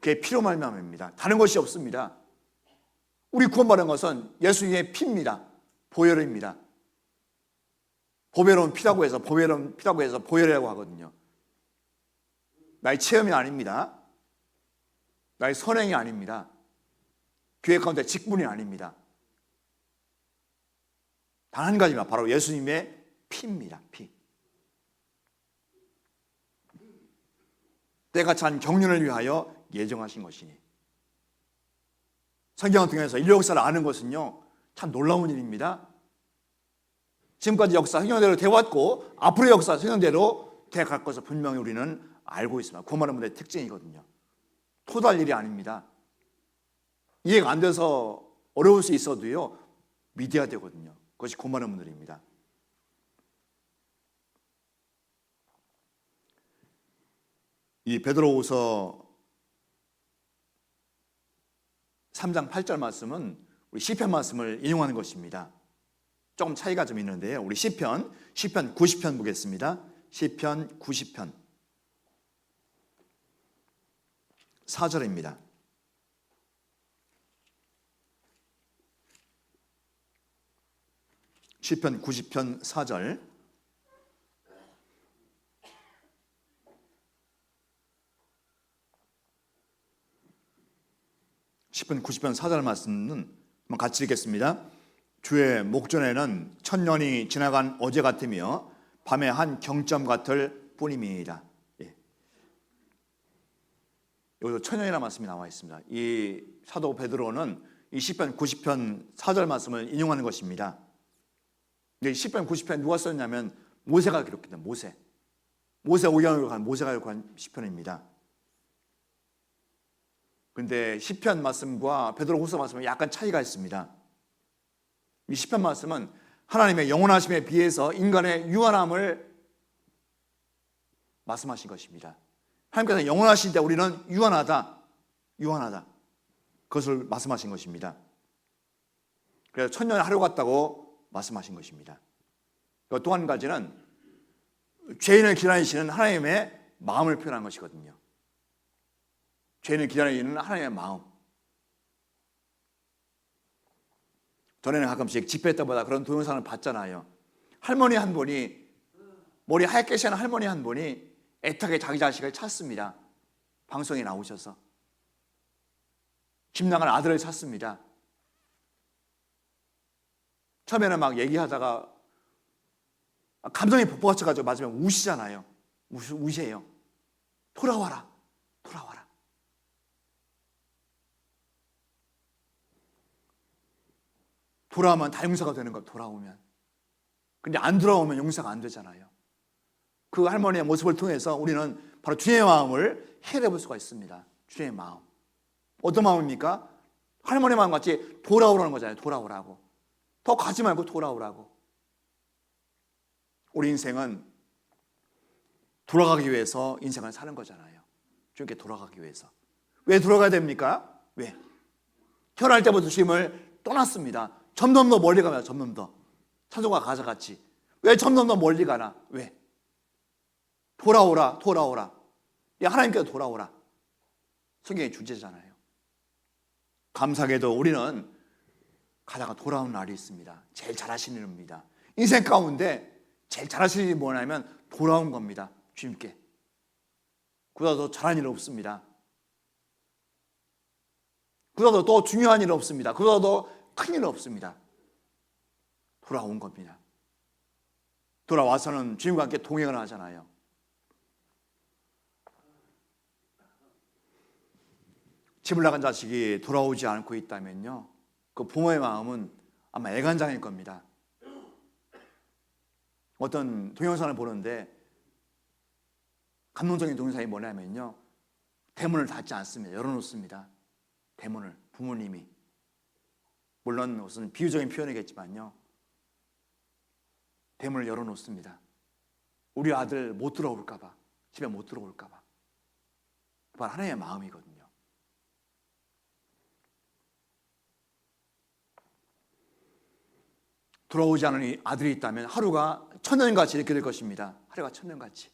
그의 피로 말미암아입니다. 다른 것이 없습니다. 우리 구원받은 것은 예수님의 피입니다. 보혈입니다. 보배로운 피라고 해서 보혈이라고 하거든요. 나의 체험이 아닙니다. 나의 선행이 아닙니다. 교회 가운데 직분이 아닙니다. 단 한 가지만, 바로 예수님의 피입니다. 피. 때가 찬 경륜을 위하여 예정하신 것이니. 성경을 통해서 인류 역사를 아는 것은요, 참 놀라운 일입니다. 지금까지 역사 성경대로 되어왔고 앞으로의 역사 성경대로 되어갈 것을 분명히 우리는 알고 있습니다. 구원받은 분들의 특징이거든요. 토달 일이 아닙니다. 이해가 안 돼서 어려울 수 있어도요, 믿어야 되거든요. 그것이 구원받은 분들입니다. 이 베드로후서 3장 8절 말씀은 우리 시편 말씀을 인용하는 것입니다. 조금 차이가 좀 있는데요. 우리 시편 90편 보겠습니다. 시편 90편 4절입니다. 시편 90편 4절. 시편 90편 4절 말씀은 한번 같이 읽겠습니다. 주의 목전에는 천년이 지나간 어제 같으며 밤의 한 경점 같을 뿐임이니이다. 여기서 천년이라는 말씀이 나와 있습니다. 이 사도 베드로는 이 시편 90편 4절 말씀을 인용하는 것입니다. 이 시편 90편 누가 썼냐면 모세가 기록했다. 모세 오경을 간 모세가 기록한 시편입니다. 근데 시편 말씀과 베드로후서 말씀은 약간 차이가 있습니다. 이 시편 말씀은 하나님의 영원하심에 비해서 인간의 유한함을 말씀하신 것입니다. 하나님께서 영원하신데 우리는 유한하다. 그것을 말씀하신 것입니다. 그래서 천년의 하루 같다고 말씀하신 것입니다. 또 한 가지는 죄인을 기다리시는 하나님의 마음을 표현한 것이거든요. 죄인을 기다리는 하나님의 마음. 전에는 가끔씩 집회 때마다 그런 동영상을 봤잖아요. 할머니 한 분이, 머리 하얗게 시는 할머니 한 분이 애타게 자기 자식을 찾습니다. 방송에 나오셔서 집 나간 아들을 찾습니다. 처음에는 막 얘기하다가 감정이 폭발쳐가지고 맞으면 우시잖아요. 우시해요. 돌아와라. 돌아오면 다 용서가 되는 거, 돌아오면. 근데 안 돌아오면 용서가 안 되잖아요. 그 할머니의 모습을 통해서 우리는 바로 주님의 마음을 헤아려 볼 수가 있습니다. 주님의 마음. 어떤 마음입니까? 할머니 마음 같이 돌아오라는 거잖아요. 돌아오라고. 더 가지 말고 돌아오라고. 우리 인생은 돌아가기 위해서 인생을 사는 거잖아요. 주님께 돌아가기 위해서. 왜 돌아가야 됩니까? 왜? 태어날 때부터 주님을 떠났습니다. 점점 더 멀리 가면 점점 더. 찬송가 가사같이. 왜 점점 더 멀리 가나? 왜? 돌아오라. 하나님께서 돌아오라. 성경의 주제잖아요. 감사하게도 우리는 가다가 돌아오는 날이 있습니다. 제일 잘하시는 일입니다. 인생 가운데 제일 잘하시는 일이 뭐냐면 돌아온 겁니다. 주님께. 그보다 더 잘한 일은 없습니다. 그보다 더 중요한 일은 없습니다. 그보다 더 큰 일은 없습니다. 돌아온 겁니다. 돌아와서는 주님과 함께 동행을 하잖아요. 집을 나간 자식이 돌아오지 않고 있다면요, 그 부모의 마음은 아마 애간장일 겁니다. 어떤 동영상을 보는데 감동적인 동영상이 뭐냐면요, 대문을 닫지 않습니다. 열어놓습니다. 대문을, 부모님이. 물론 무슨 비유적인 표현이겠지만요, 대문을 열어놓습니다. 우리 아들 못 들어올까 봐, 집에 못 들어올까 봐. 바로 하나님의 마음이거든요. 돌아오지 않은 아들이 있다면 하루가 천년같이 이렇게 될 것입니다. 하루가 천년같이.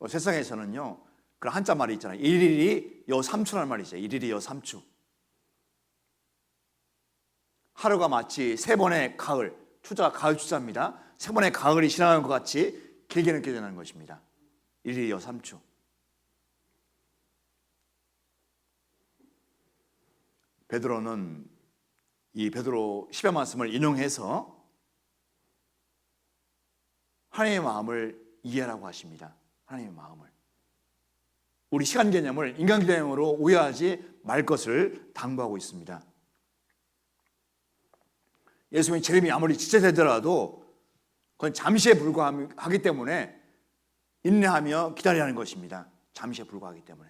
세상에서는요, 그런 한자 말이 있잖아요. 일일이 여삼추라는 말이 있어요. 일일이 여삼추. 하루가 마치 세 번의 가을, 추자가 가을 추자입니다. 세 번의 가을이 지나가는 것 같이 길게 느껴지는 것입니다. 일일이 여삼추. 베드로는 이 베드로 10의 말씀을 인용해서 하나님의 마음을 이해하라고 하십니다. 하나님의 마음을. 우리 시간 개념을 인간 개념으로 오해하지 말 것을 당부하고 있습니다. 예수님의 재림이 아무리 지체되더라도 그건 잠시에 불과하기 때문에 인내하며 기다리라는 것입니다. 잠시에 불과하기 때문에.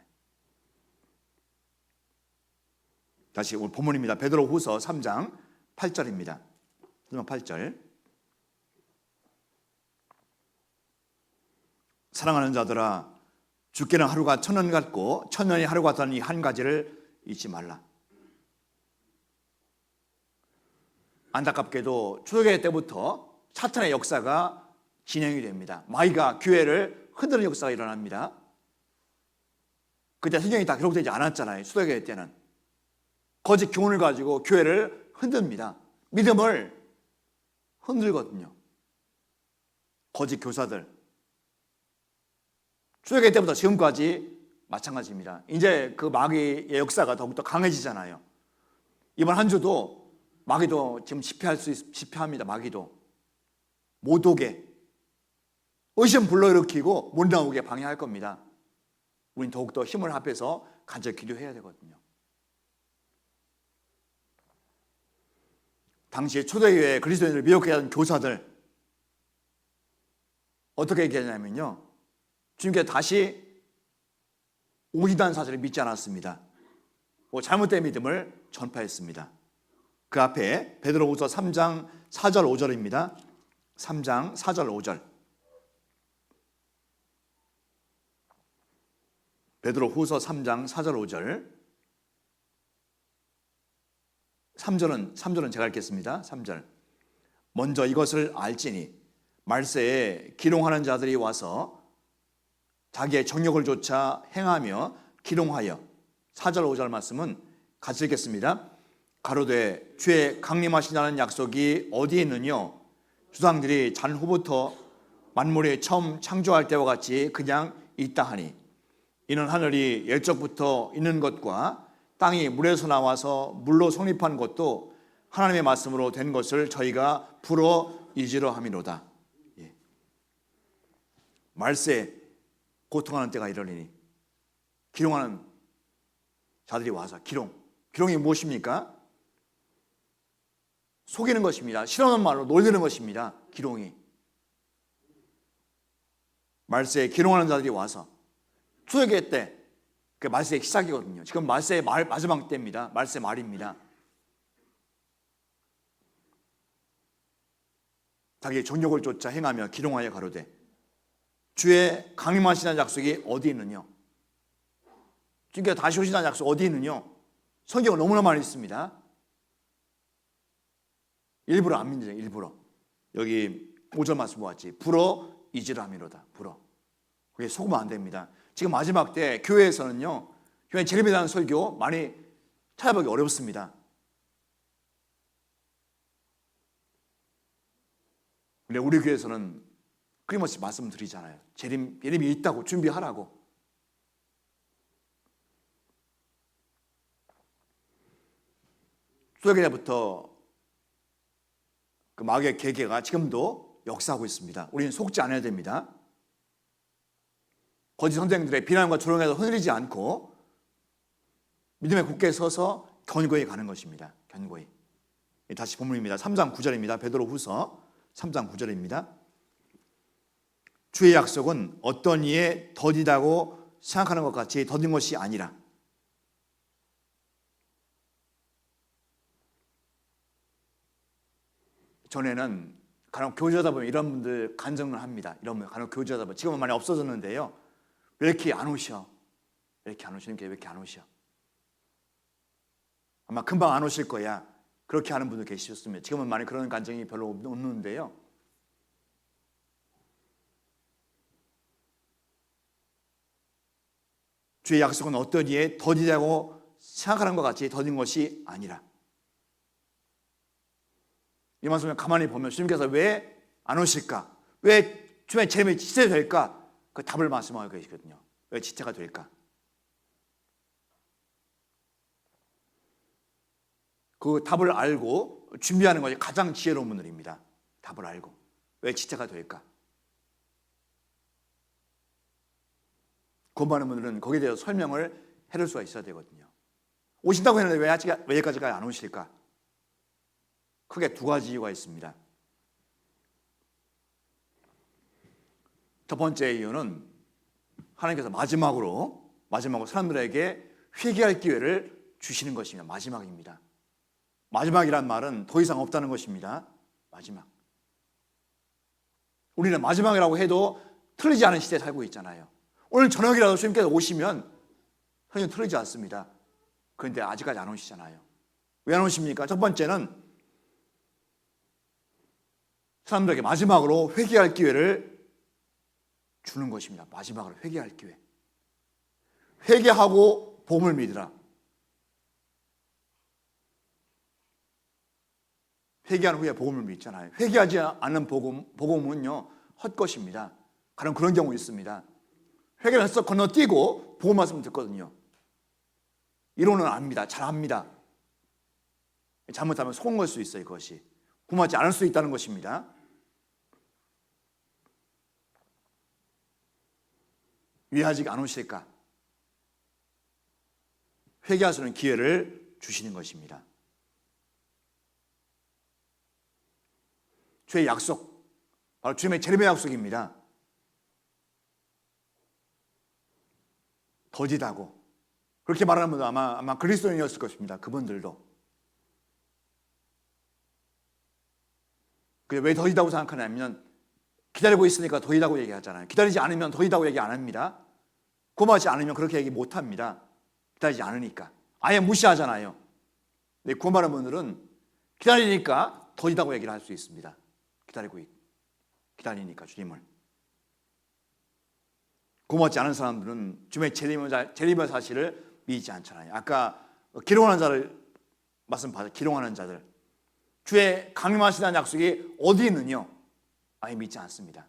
다시 오늘 본문입니다. 베드로후서 3장 8절입니다. 8절. 사랑하는 자들아, 주께는 하루가 천년 같고 천년이 하루 같다는 이 한 가지를 잊지 말라. 안타깝게도 초대교회 때부터 사탄의 역사가 진행이 됩니다. 마귀가 교회를 흔드는 역사가 일어납니다. 그때 성경이 다 기록되지 않았잖아요. 초대교회 때는. 거짓 교훈을 가지고 교회를 흔듭니다. 믿음을 흔들거든요. 거짓 교사들. 초대교회 때부터 지금까지 마찬가지입니다. 이제 그 마귀의 역사가 더욱더 강해지잖아요. 이번 한 주도 마귀도 지금 집회합니다. 마귀도 못 오게, 의심 불러일으키고 못 나오게 방해할 겁니다. 우린 더욱더 힘을 합해서 간절히 기도해야 되거든요. 당시 초대교회 그리스도인들을 미혹해 하던 교사들 어떻게 얘기하냐면요, 주님께 다시 오지단 사실을 믿지 않았습니다. 잘못된 믿음을 전파했습니다. 그 앞에 베드로후서 3장 4절 5절입니다. 3장 4절 5절. 베드로후서 3장 4절 5절. 3절은 제가 읽겠습니다. 3절. 먼저 이것을 알지니 말세에 기롱하는 자들이 와서 자기의 정욕을 조차 행하며 기롱하여 4절 5절 말씀은 같이 읽겠습니다. 가로되 주의 강림하시다는 약속이 어디 있느뇨? 조상들이 잔후부터 만물이 처음 창조할 때와 같이 그냥 있다 하니 이는 하늘이 옛적부터 있는 것과 땅이 물에서 나와서 물로 성립한 것도 하나님의 말씀으로 된 것을 저희가 불어 잊으려 함이로다. 말세에 고통하는 때가 이르리니 기롱하는 자들이 와서 기롱이 무엇입니까? 속이는 것입니다. 싫어하는 말로 놀리는 것입니다. 기롱이. 말세에 기롱하는 자들이 와서 초대교회 때 그 말세의 시작이거든요. 지금 말세의 마지막 때입니다. 말세 말입니다. 자기의 정욕을 쫓아 행하며 기롱하여 가로되 주의 강림하시는 약속이 어디 있느냐? 주님께서 다시 오시는 약속 어디 있느냐? 성경은 너무나 많이 있습니다. 일부러 안 믿는 일부러. 여기 5절 말씀 보았지. 불어 잊으라 함이로다. 불어. 그게 속으면 안 됩니다. 지금 마지막 때 교회에서는요. 교회 재림에 대한 설교 많이 찾아보기 어렵습니다. 근데 우리 교회에서는 끊임없이 말씀드리잖아요. 재림이 있다고 준비하라고. 초대교회부터 그 마귀의 계계가 지금도 역사하고 있습니다. 우리는 속지 않아야 됩니다. 거짓 선생들의 비난과 조롱에서 흔들리지 않고 믿음에 굳게 서서 견고히 가는 것입니다. 견고히. 다시 본문입니다. 3장 9절입니다. 베드로후서 3장 9절입니다. 주의 약속은 어떤 이에 더디다고 생각하는 것 같이 더딘 것이 아니라 전에는 간혹 교제하다 보면 이런 분들 간증을 합니다. 이런 분 간혹 교제하다 보면 지금은 많이 없어졌는데요. 왜 이렇게 안 오셔? 왜 이렇게 안 오시는 게 왜 이렇게 안 오셔? 아마 금방 안 오실 거야. 그렇게 하는 분들 계셨으면 지금은 많이 그런 간증이 별로 없는데요. 주의 약속은 어떤 이에 더디다고 생각하는 것 같이 더딘 것이 아니라 이 말씀을 가만히 보면 주님께서 왜 안 오실까? 왜 주의 재림이 지체될까? 그 답을 말씀하고 계시거든요. 왜 지체가 될까? 그 답을 알고 준비하는 것이 가장 지혜로운 분들입니다. 답을 알고 왜 지체가 될까? 공부하는 분들은 거기에 대해서 설명을 해줄 수가 있어야 되거든요. 오신다고 했는데 왜 여기까지 안 오실까? 크게 두 가지 이유가 있습니다. 첫 번째 이유는 하나님께서 마지막으로 사람들에게 회개할 기회를 주시는 것입니다. 마지막입니다. 마지막이란 말은 더 이상 없다는 것입니다. 마지막. 우리는 마지막이라고 해도 틀리지 않은 시대에 살고 있잖아요. 오늘 저녁이라도 주님께서 오시면 전혀 틀리지 않습니다. 그런데 아직까지 안 오시잖아요. 왜 안 오십니까? 첫 번째는 사람들에게 마지막으로 회개할 기회를 주는 것입니다. 마지막으로 회개할 기회. 회개하고 복음을 믿으라. 회개한 후에 복음을 믿잖아요. 회개하지 않는 복음은요 헛것입니다. 가령 그런 경우 있습니다. 회개를 해서 건너뛰고 복음 말씀 듣거든요. 이론은 압니다. 잘 압니다. 잘못하면 속은 걸 수 있어요. 그것이 구원하지 않을 수 있다는 것입니다. 왜 아직 안 오실까? 회개할 수 있는 기회를 주시는 것입니다. 주의 약속, 바로 주님의 재림의 약속입니다. 더디다고 그렇게 말하는 분도 아마 그리스도인이었을 것입니다. 그분들도. 왜 더디다고 생각하냐면 기다리고 있으니까 더디다고 얘기하잖아요. 기다리지 않으면 더디다고 얘기 안 합니다. 구원받지 않으면 그렇게 얘기 못 합니다. 기다리지 않으니까. 아예 무시하잖아요. 근데 구원받은 분들은 기다리니까 더디다고 얘기를 할 수 있습니다. 기다리니까 주님을. 구원받지 않은 사람들은 주님의 재림의 사실을 믿지 않잖아요. 아까 기롱하는 자를 말씀 받아 기롱하는 자들 주의 강림하시다는 약속이 어디 있느냐? 아예 믿지 않습니다.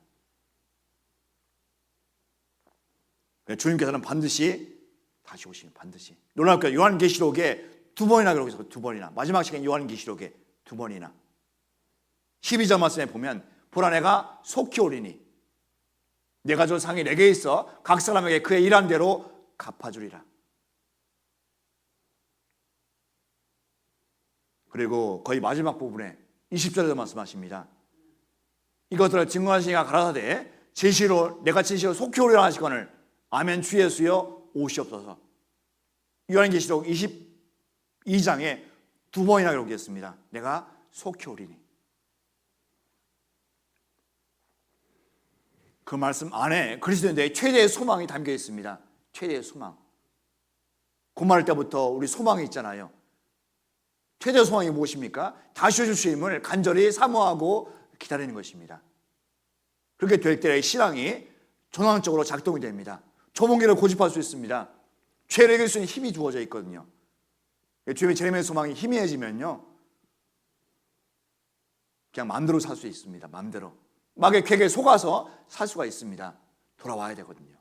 주님께서는 반드시 다시 오시면 반드시. 놀랍게도 요한계시록에 2번이나 그러고 있어요. 2번이나. 마지막 시간 요한계시록에 2번이나. 12절 말씀에 보면 보라 내가 속히 오리니 내가 준 상이 내게 있어 각 사람에게 그의 일한 대로 갚아주리라. 그리고 거의 마지막 부분에 20절에도 말씀하십니다. 이것들을 증거하시니가 가라사대 내가 진실로 속히 오리라 하시거늘 아멘 주 예수여 오시옵소서. 요한계시록 22장에 2번이나 기록했습니다. 내가 속히 오리니. 그 말씀 안에 그리스도인들의 최대의 소망이 담겨 있습니다. 최대의 소망. 구원할 때부터 우리 소망이 있잖아요. 최대의 소망이 무엇입니까? 다시 오실 주님을 간절히 사모하고 기다리는 것입니다. 그렇게 될 때 신앙이 전환적으로 작동이 됩니다. 조문기를 고집할 수 있습니다. 죄를 이길 수 있는 힘이 주어져 있거든요. 주님의 재림의 소망이 희미해지면요 그냥 마음대로 살 수 있습니다. 마음대로 막의 쾌계에 속아서 살 수가 있습니다. 돌아와야 되거든요.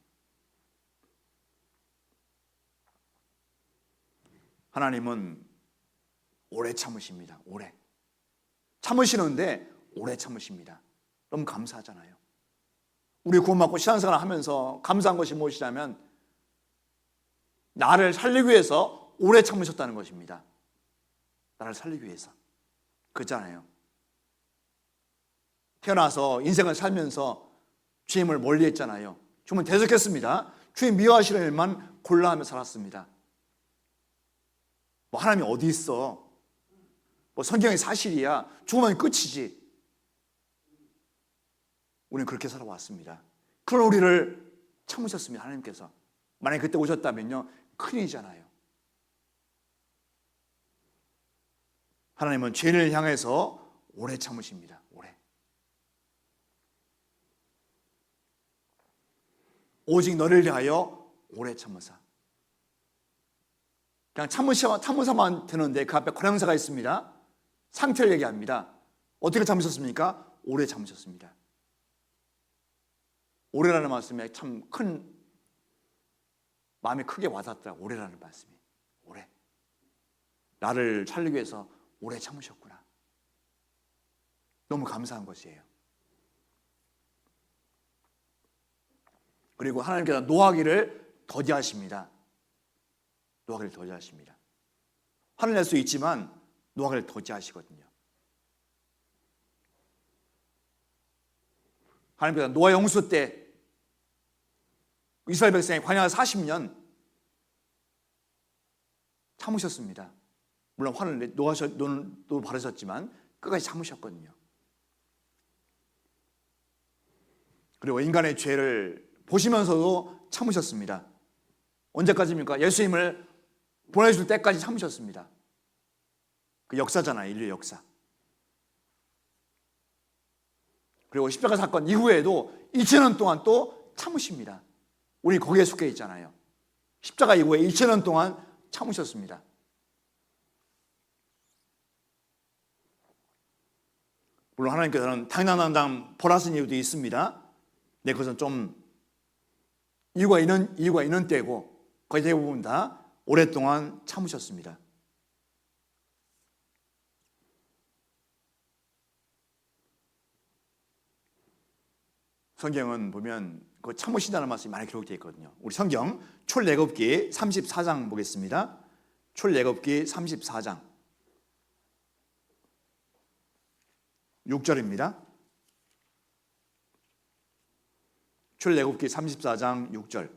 하나님은 오래 참으십니다. 오래 참으시는데 오래 참으십니다. 너무 감사하잖아요. 우리 구원받고 신앙생활을 하면서 감사한 것이 무엇이냐면 나를 살리기 위해서 오래 참으셨다는 것입니다. 나를 살리기 위해서. 그렇잖아요. 태어나서 인생을 살면서 주님을 멀리했잖아요. 주님은 대적했습니다. 주님 미워하시는 일만 골라하며 살았습니다. 하나님이 어디 있어? 성경이 사실이야. 죽으면 끝이지. 우리는 그렇게 살아왔습니다. 그런 우리를 참으셨습니다. 하나님께서. 만약에 그때 오셨다면요 큰일이잖아요. 하나님은 죄인을 향해서 오래 참으십니다. 오래. 오직 너를 위하여 오래 참으사. 그냥 참으사만 되는데 그 앞에 관형사가 있습니다. 상태를 얘기합니다. 어떻게 참으셨습니까? 오래 참으셨습니다. 오래라는 말씀에 참 큰 마음이 크게 와닿더라. 오래라는 말씀이. 오래. 나를 살리기 위해서 오래 참으셨구나. 너무 감사한 것이에요. 그리고 하나님께서 노하기를 더디하십니다. 노하기를 더디하십니다. 화를 낼 수 있지만 노하기를 더디하시거든요. 하나님께서 노아 홍수 때 이스라엘 백성이 광야 40년 참으셨습니다. 물론 화를 노를 바르셨지만 끝까지 참으셨거든요. 그리고 인간의 죄를 보시면서도 참으셨습니다. 언제까지입니까? 예수님을 보내줄 때까지 참으셨습니다. 그 역사잖아요. 인류의 역사. 그리고 십자가 사건 이후에도 2000년 동안 또 참으십니다. 우리 거기에 속해 있잖아요. 십자가 이후에 2000년 동안 참으셨습니다. 물론 하나님께서는 당당당당 벌하신 이유도 있습니다. 네, 그것은 좀 이유가 있는 때고 거의 대부분 다 오랫동안 참으셨습니다. 성경은 보면 그 참으신다는 말씀이 많이 기록되어 있거든요. 우리 성경 출애굽기 34장 보겠습니다. 출애굽기 34장 6절입니다. 출애굽기 34장 6절.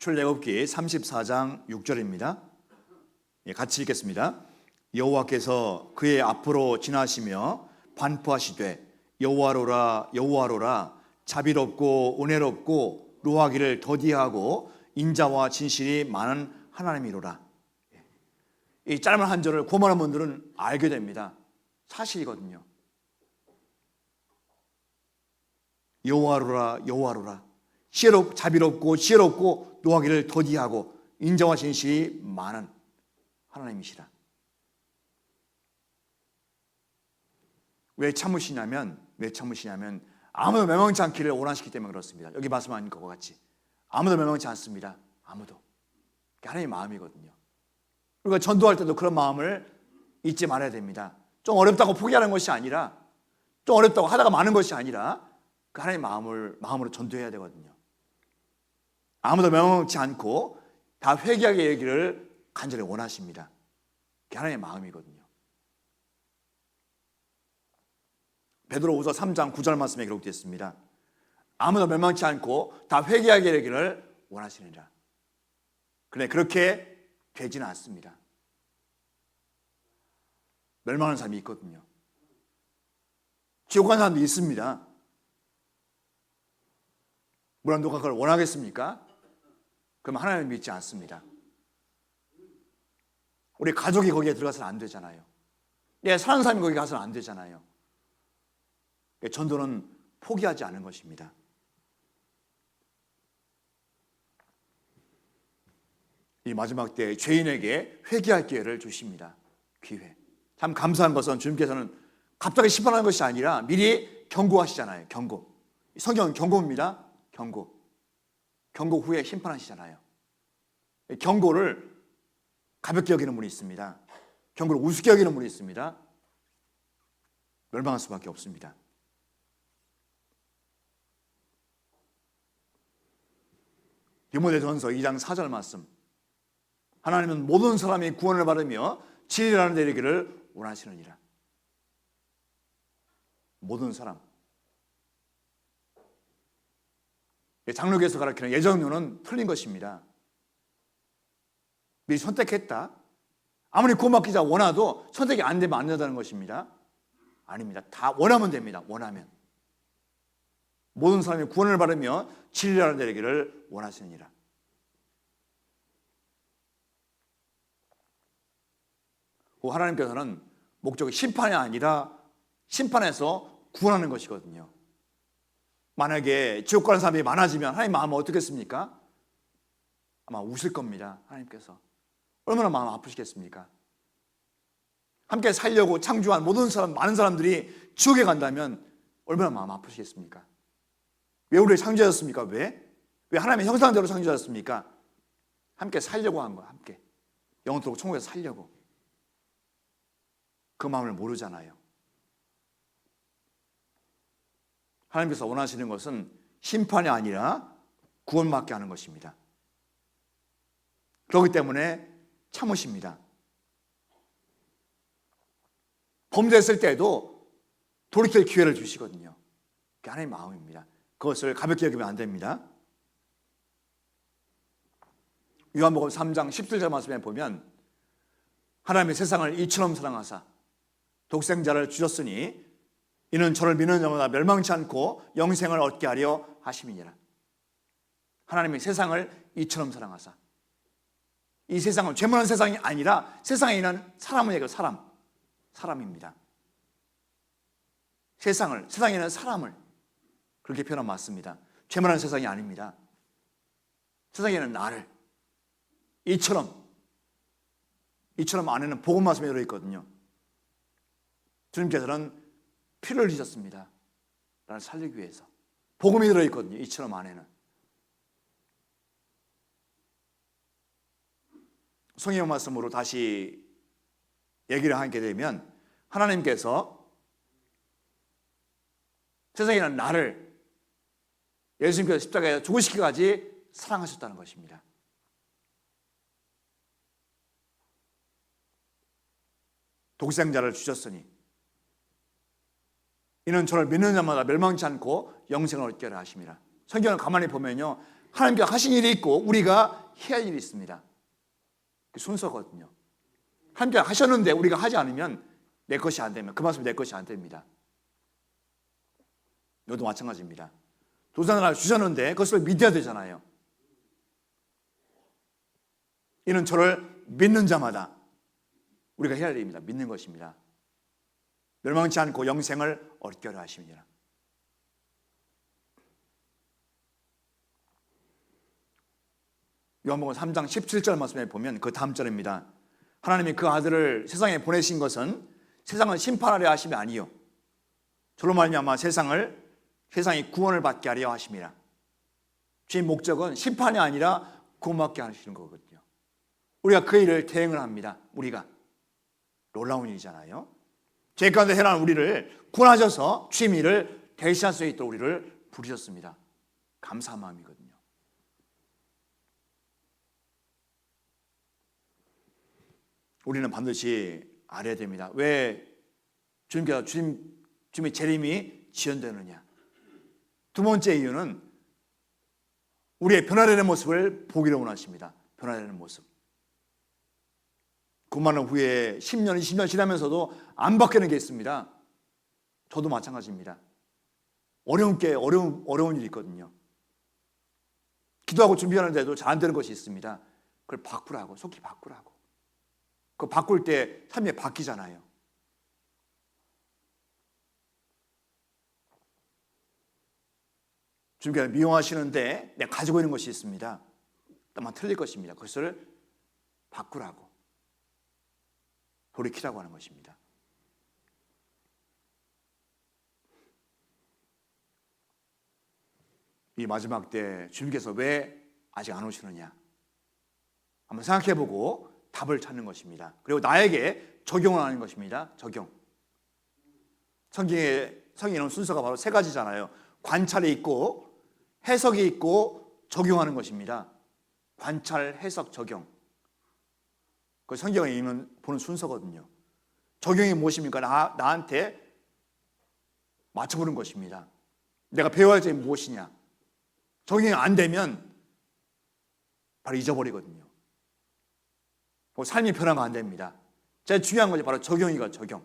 출애굽기 34장 6절입니다. 같이 읽겠습니다. 여호와께서 그의 앞으로 지나시며 반포하시되 여호와로라 여호와로라 자비롭고 은혜롭고 노하기를 더디하고 인자와 진실이 많은 하나님이로라. 이 짧은 한 절을 고만한 분들은 알게 됩니다. 사실이거든요. 여호와로라 여호와로라 자비롭고 지혜롭고 노하기를 더디하고 인자와 진실이 많은 하나님이시라. 왜 참으시냐면 아무도 멸망치 않기를 원하시기 때문에 그렇습니다. 여기 말씀하신 것과 같이 아무도 멸망치 않습니다. 아무도. 그게 하나님의 마음이거든요. 우리가 전도할 때도 그런 마음을 잊지 말아야 됩니다. 좀 어렵다고 포기하는 것이 아니라, 좀 어렵다고 하다가 마는 것이 아니라 그 하나님의 마음으로 전도해야 되거든요. 아무도 멸망치 않고 다 회개하게 되기를 간절히 원하십니다. 그게 하나님의 마음이거든요. 베드로후서 3장 9절 말씀에 기록되어 있습니다. 아무도 멸망치 않고 다 회개하게 되기를 원하시느니라. 그런데 그렇게 되지는 않습니다. 멸망하는 사람이 있거든요. 지옥 가는 사람도 있습니다. 물론 누가 그걸 원하겠습니까? 그럼 하나님을 믿지 않습니다. 우리 가족이 거기에 들어가서는 안 되잖아요. 내 사는 사람이 거기 가서는 안 되잖아요. 전도는 포기하지 않은 것입니다. 이 마지막 때 죄인에게 회개할 기회를 주십니다. 기회. 참 감사한 것은 주님께서는 갑자기 심판하는 것이 아니라 미리 경고하시잖아요. 경고. 성경은 경고입니다. 경고. 경고 후에 심판하시잖아요. 경고를 가볍게 여기는 분이 있습니다. 경고를 우습게 여기는 분이 있습니다. 멸망할 수밖에 없습니다. 디모데전서 2장 4절 말씀. 하나님은 모든 사람이 구원을 받으며 진리라는 데 이르기를 원하시느니라. 모든 사람. 장로교에서 가르치는 예정론은 틀린 것입니다. 미리 선택했다. 아무리 구원받기자 원하도 선택이 안 되면 안 된다는 것입니다. 아닙니다. 다 원하면 됩니다. 원하면. 모든 사람이 구원을 받으며 진리라는 데 이르기를 원하시느니라. 하나님께서는 목적이 심판이 아니라 심판에서 구원하는 것이거든요. 만약에 지옥 가는 사람이 많아지면 하나님 마음은 어떻겠습니까? 아마 우실 겁니다. 하나님께서. 얼마나 마음 아프시겠습니까? 함께 살려고 창조한 모든 사람, 많은 사람들이 지옥에 간다면 얼마나 마음 아프시겠습니까? 왜 우리를 창조하셨습니까? 왜 하나님의 형상대로 창조하셨습니까? 함께 살려고 한 거야. 함께 영원토록 천국에서 살려고. 그 마음을 모르잖아요. 하나님께서 원하시는 것은 심판이 아니라 구원받게 하는 것입니다. 그렇기 때문에 참으십니다. 범죄했을 때에도 돌이킬 기회를 주시거든요. 그게 하나님의 마음입니다. 그것을 가볍게 여기면 안 됩니다. 요한복음 3장 17절 말씀에 보면 하나님의 세상을 이처럼 사랑하사 독생자를 주셨으니 이는 저를 믿는 자마다 멸망치 않고 영생을 얻게 하려 하심이니라. 하나님이 세상을 이처럼 사랑하사. 이 세상은 죄 많은 세상이 아니라 세상에 있는 사람을 얘기해요. 사람입니다. 세상에 있는 사람을 그렇게 표현하면 맞습니다. 죄 많은 세상이 아닙니다. 세상에 있는 나를 이처럼 안에는 복음 말씀이 들어있거든요. 주님께서는 피를 흘리셨습니다. 나를 살리기 위해서. 복음이 들어있거든요. 이처럼 안에는. 성경 말씀으로 다시 얘기를 하게 되면 하나님께서 세상에 있는 나를 예수님께서 십자가에 죽으시기까지 사랑하셨다는 것입니다. 독생자를 주셨으니 이는 저를 믿는 자마다 멸망치 않고 영생을 얻게 하려 하심이라. 성경을 가만히 보면요, 하나님께 하신 일이 있고 우리가 해야 할 일이 있습니다. 그 순서거든요. 하나님께 하셨는데 우리가 하지 않으면 내 것이 안 되면 그 말씀이 내 것이 안 됩니다. 이것도 마찬가지입니다. 도전을 하나 주셨는데 그것을 믿어야 되잖아요. 이는 저를 믿는 자마다 우리가 해야 할 일입니다. 믿는 것입니다. 멸망치 않고 영생을 얻게 하려 하심이니라. 요한복음 3장 17절 말씀에 보면 그 다음 절입니다. 하나님이 그 아들을 세상에 보내신 것은 세상을 심판하려 하심이 아니요 저로 말미암아 세상이 구원을 받게 하려 하심이라. 주의 목적은 심판이 아니라 구원받게 하시는 거거든요. 우리가 그 일을 대행을 합니다. 우리가 놀라운 일이잖아요. 죄 가운데 해난 우리를 구원하셔서 주의 일을 대신할 수 있도록 우리를 부르셨습니다. 감사한 마음이거든요. 우리는 반드시 알아야 됩니다. 왜 주님께서 주님의 재림이 지연되느냐. 두 번째 이유는 우리의 변화되는 모습을 보기를 원하십니다. 변화되는 모습. 구원받은 후에 10년, 20년 지나면서도 안 바뀌는 게 있습니다. 저도 마찬가지입니다. 어려운 일이 있거든요. 기도하고 준비하는데도 잘 안 되는 것이 있습니다. 그걸 바꾸라고, 속히 바꾸라고. 그거 바꿀 때 삶이 바뀌잖아요. 주님께서 미워하시는데 내가 가지고 있는 것이 있습니다. 아마 틀릴 것입니다. 그것을 바꾸라고, 돌이키라고 하는 것입니다. 이 마지막 때 주님께서 왜 아직 안 오시느냐 한번 생각해보고 답을 찾는 것입니다. 그리고 나에게 적용을 하는 것입니다. 적용. 성경에는 순서가 바로 세 가지잖아요. 관찰이 있고 해석이 있고 적용하는 것입니다. 관찰, 해석, 적용. 그 성경에 있는 보는 순서거든요. 적용이 무엇입니까? 나한테 맞춰보는 것입니다. 내가 배워야 할 점이 무엇이냐. 적용이 안 되면 바로 잊어버리거든요. 삶이 변화가 안 됩니다. 제일 중요한 것이 바로 적용이가 적용.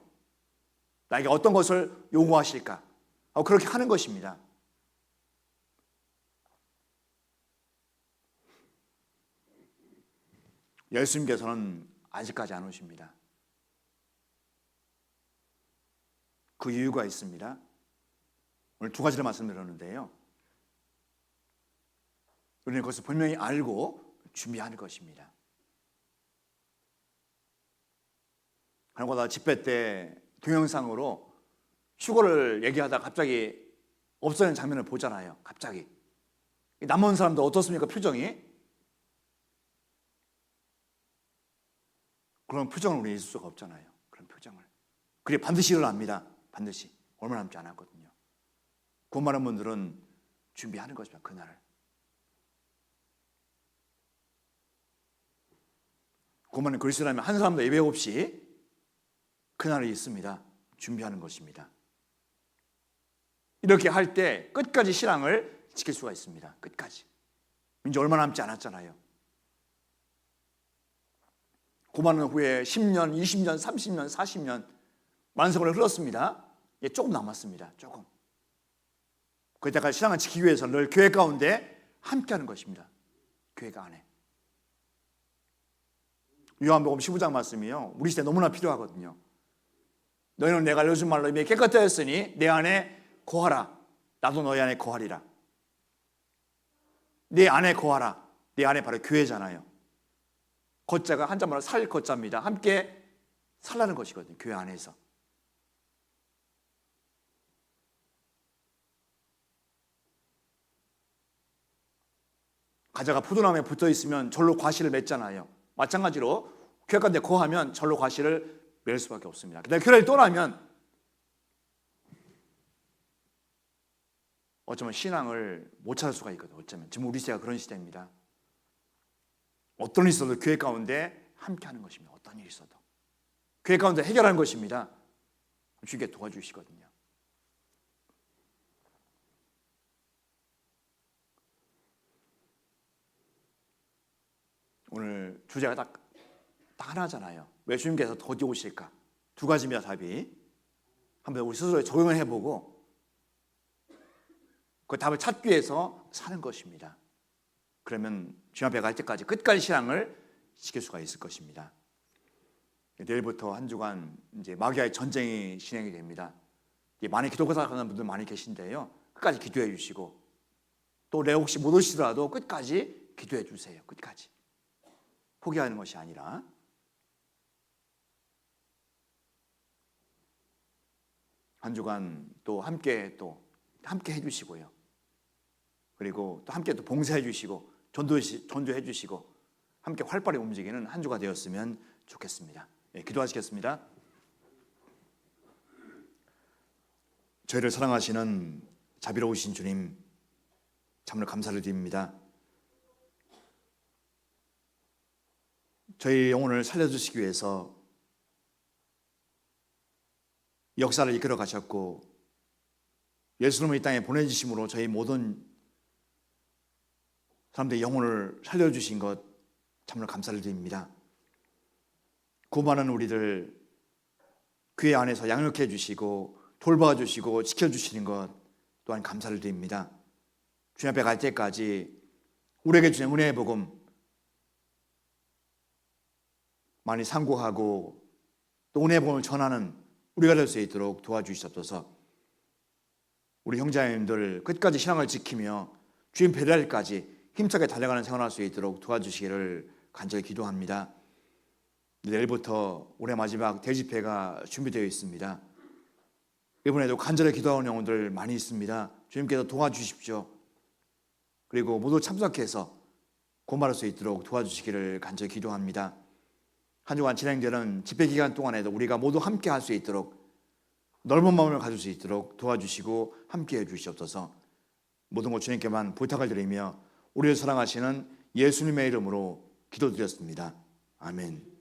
나에게 어떤 것을 요구하실까? 그렇게 하는 것입니다. 예수님께서는 아직까지 안 오십니다. 그 이유가 있습니다. 오늘 두 가지를 말씀드렸는데요. 우리는 그것을 분명히 알고 준비하는 것입니다. 하나보다 집회 때 동영상으로 휴거를 얘기하다 갑자기 없어지는 장면을 보잖아요. 갑자기. 남은 사람들 어떻습니까? 표정이? 그런 표정을 우리 있을 수가 없잖아요. 그런 표정을. 그게 반드시 일어납니다. 반드시. 얼마 남지 않았거든요. 구원받은 분들은 준비하는 것입니다. 그날을. 구원받은 그리스도라면 한 사람도 예배 없이 그날이 있습니다. 준비하는 것입니다. 이렇게 할 때 끝까지 신앙을 지킬 수가 있습니다. 끝까지. 이제 얼마 남지 않았잖아요. 구원받은 후에 10년, 20년, 30년, 40년 만세월이 흘렀습니다. 이제 조금 남았습니다. 조금. 그때까지 신앙을 지키기 위해서 늘 교회 가운데 함께하는 것입니다. 교회가 안에. 요한복음 15장 말씀이요. 우리 시대에 너무나 필요하거든요. 너희는 내가 알려준 말로 이미 깨끗하였으니 내 안에 거하라. 나도 너희 안에 거하리라. 내 안에 거하라. 내 안에 바로 교회잖아요. 거자가 한자말로 살 거자입니다. 함께 살라는 것이거든요. 교회 안에서. 가자가 포도나무에 붙어 있으면 절로 과실을 맺잖아요. 마찬가지로 교회 가운데 거하면 절로 과실을 맺을 수밖에 없습니다. 근데 교회를 떠나면 어쩌면 신앙을 못 찾을 수가 있거든요. 어쩌면 지금 우리 시대가 그런 시대입니다. 어떤 일이 있어도 교회 가운데 함께하는 것입니다. 어떤 일이 있어도 교회 가운데 해결하는 것입니다. 주께 도와주시거든요. 오늘 주제가 딱 하나잖아요. 왜 주님께서 더디 오실까? 두 가지입니다, 답이. 한번 우리 스스로 적용을 해보고 그 답을 찾기 위해서 사는 것입니다. 그러면 주님 앞에 갈 때까지 끝까지 신앙을 지킬 수가 있을 것입니다. 내일부터 한 주간 이제 마귀와의 전쟁이 진행이 됩니다. 많이 기도가 하는 분들 많이 계신데요. 끝까지 기도해 주시고 또 내 혹시 못 오시더라도 끝까지 기도해 주세요. 끝까지. 포기하는 것이 아니라. 한 주간 또 함께 해 주시고요. 그리고 또 함께 또 봉사해 주시고 전도해 주시고 함께 활발히 움직이는 한 주가 되었으면 좋겠습니다. 예, 기도하시겠습니다. 저희를 사랑하시는 자비로우신 주님, 참으로 감사를 드립니다. 저희 영혼을 살려주시기 위해서 역사를 이끌어 가셨고 예수님을 이 땅에 보내주심으로 저희 모든 사람들의 영혼을 살려주신 것 참으로 감사를 드립니다. 구원받은 우리들 교회 안에서 양육해 주시고 돌봐주시고 지켜주시는 것 또한 감사를 드립니다. 주님 앞에 갈 때까지 우리에게 주신 은혜의 복음 많이 상고하고 또 은혜의 복음을 전하는 우리가 될 수 있도록 도와주시옵소서. 우리 형제자매님들 끝까지 신앙을 지키며 주님 배달까지 힘차게 달려가는 생활할 수 있도록 도와주시기를 간절히 기도합니다. 내일부터 올해 마지막 대집회가 준비되어 있습니다. 이번에도 간절히 기도하는 영혼들 많이 있습니다. 주님께서 도와주십시오. 그리고 모두 참석해서 구원받을 수 있도록 도와주시기를 간절히 기도합니다. 한 주간 진행되는 집회 기간 동안에도 우리가 모두 함께 할 수 있도록 넓은 마음을 가질 수 있도록 도와주시고 함께 해주시옵소서. 모든 것 주님께만 부탁을 드리며 우리를 사랑하시는 예수님의 이름으로 기도드렸습니다. 아멘.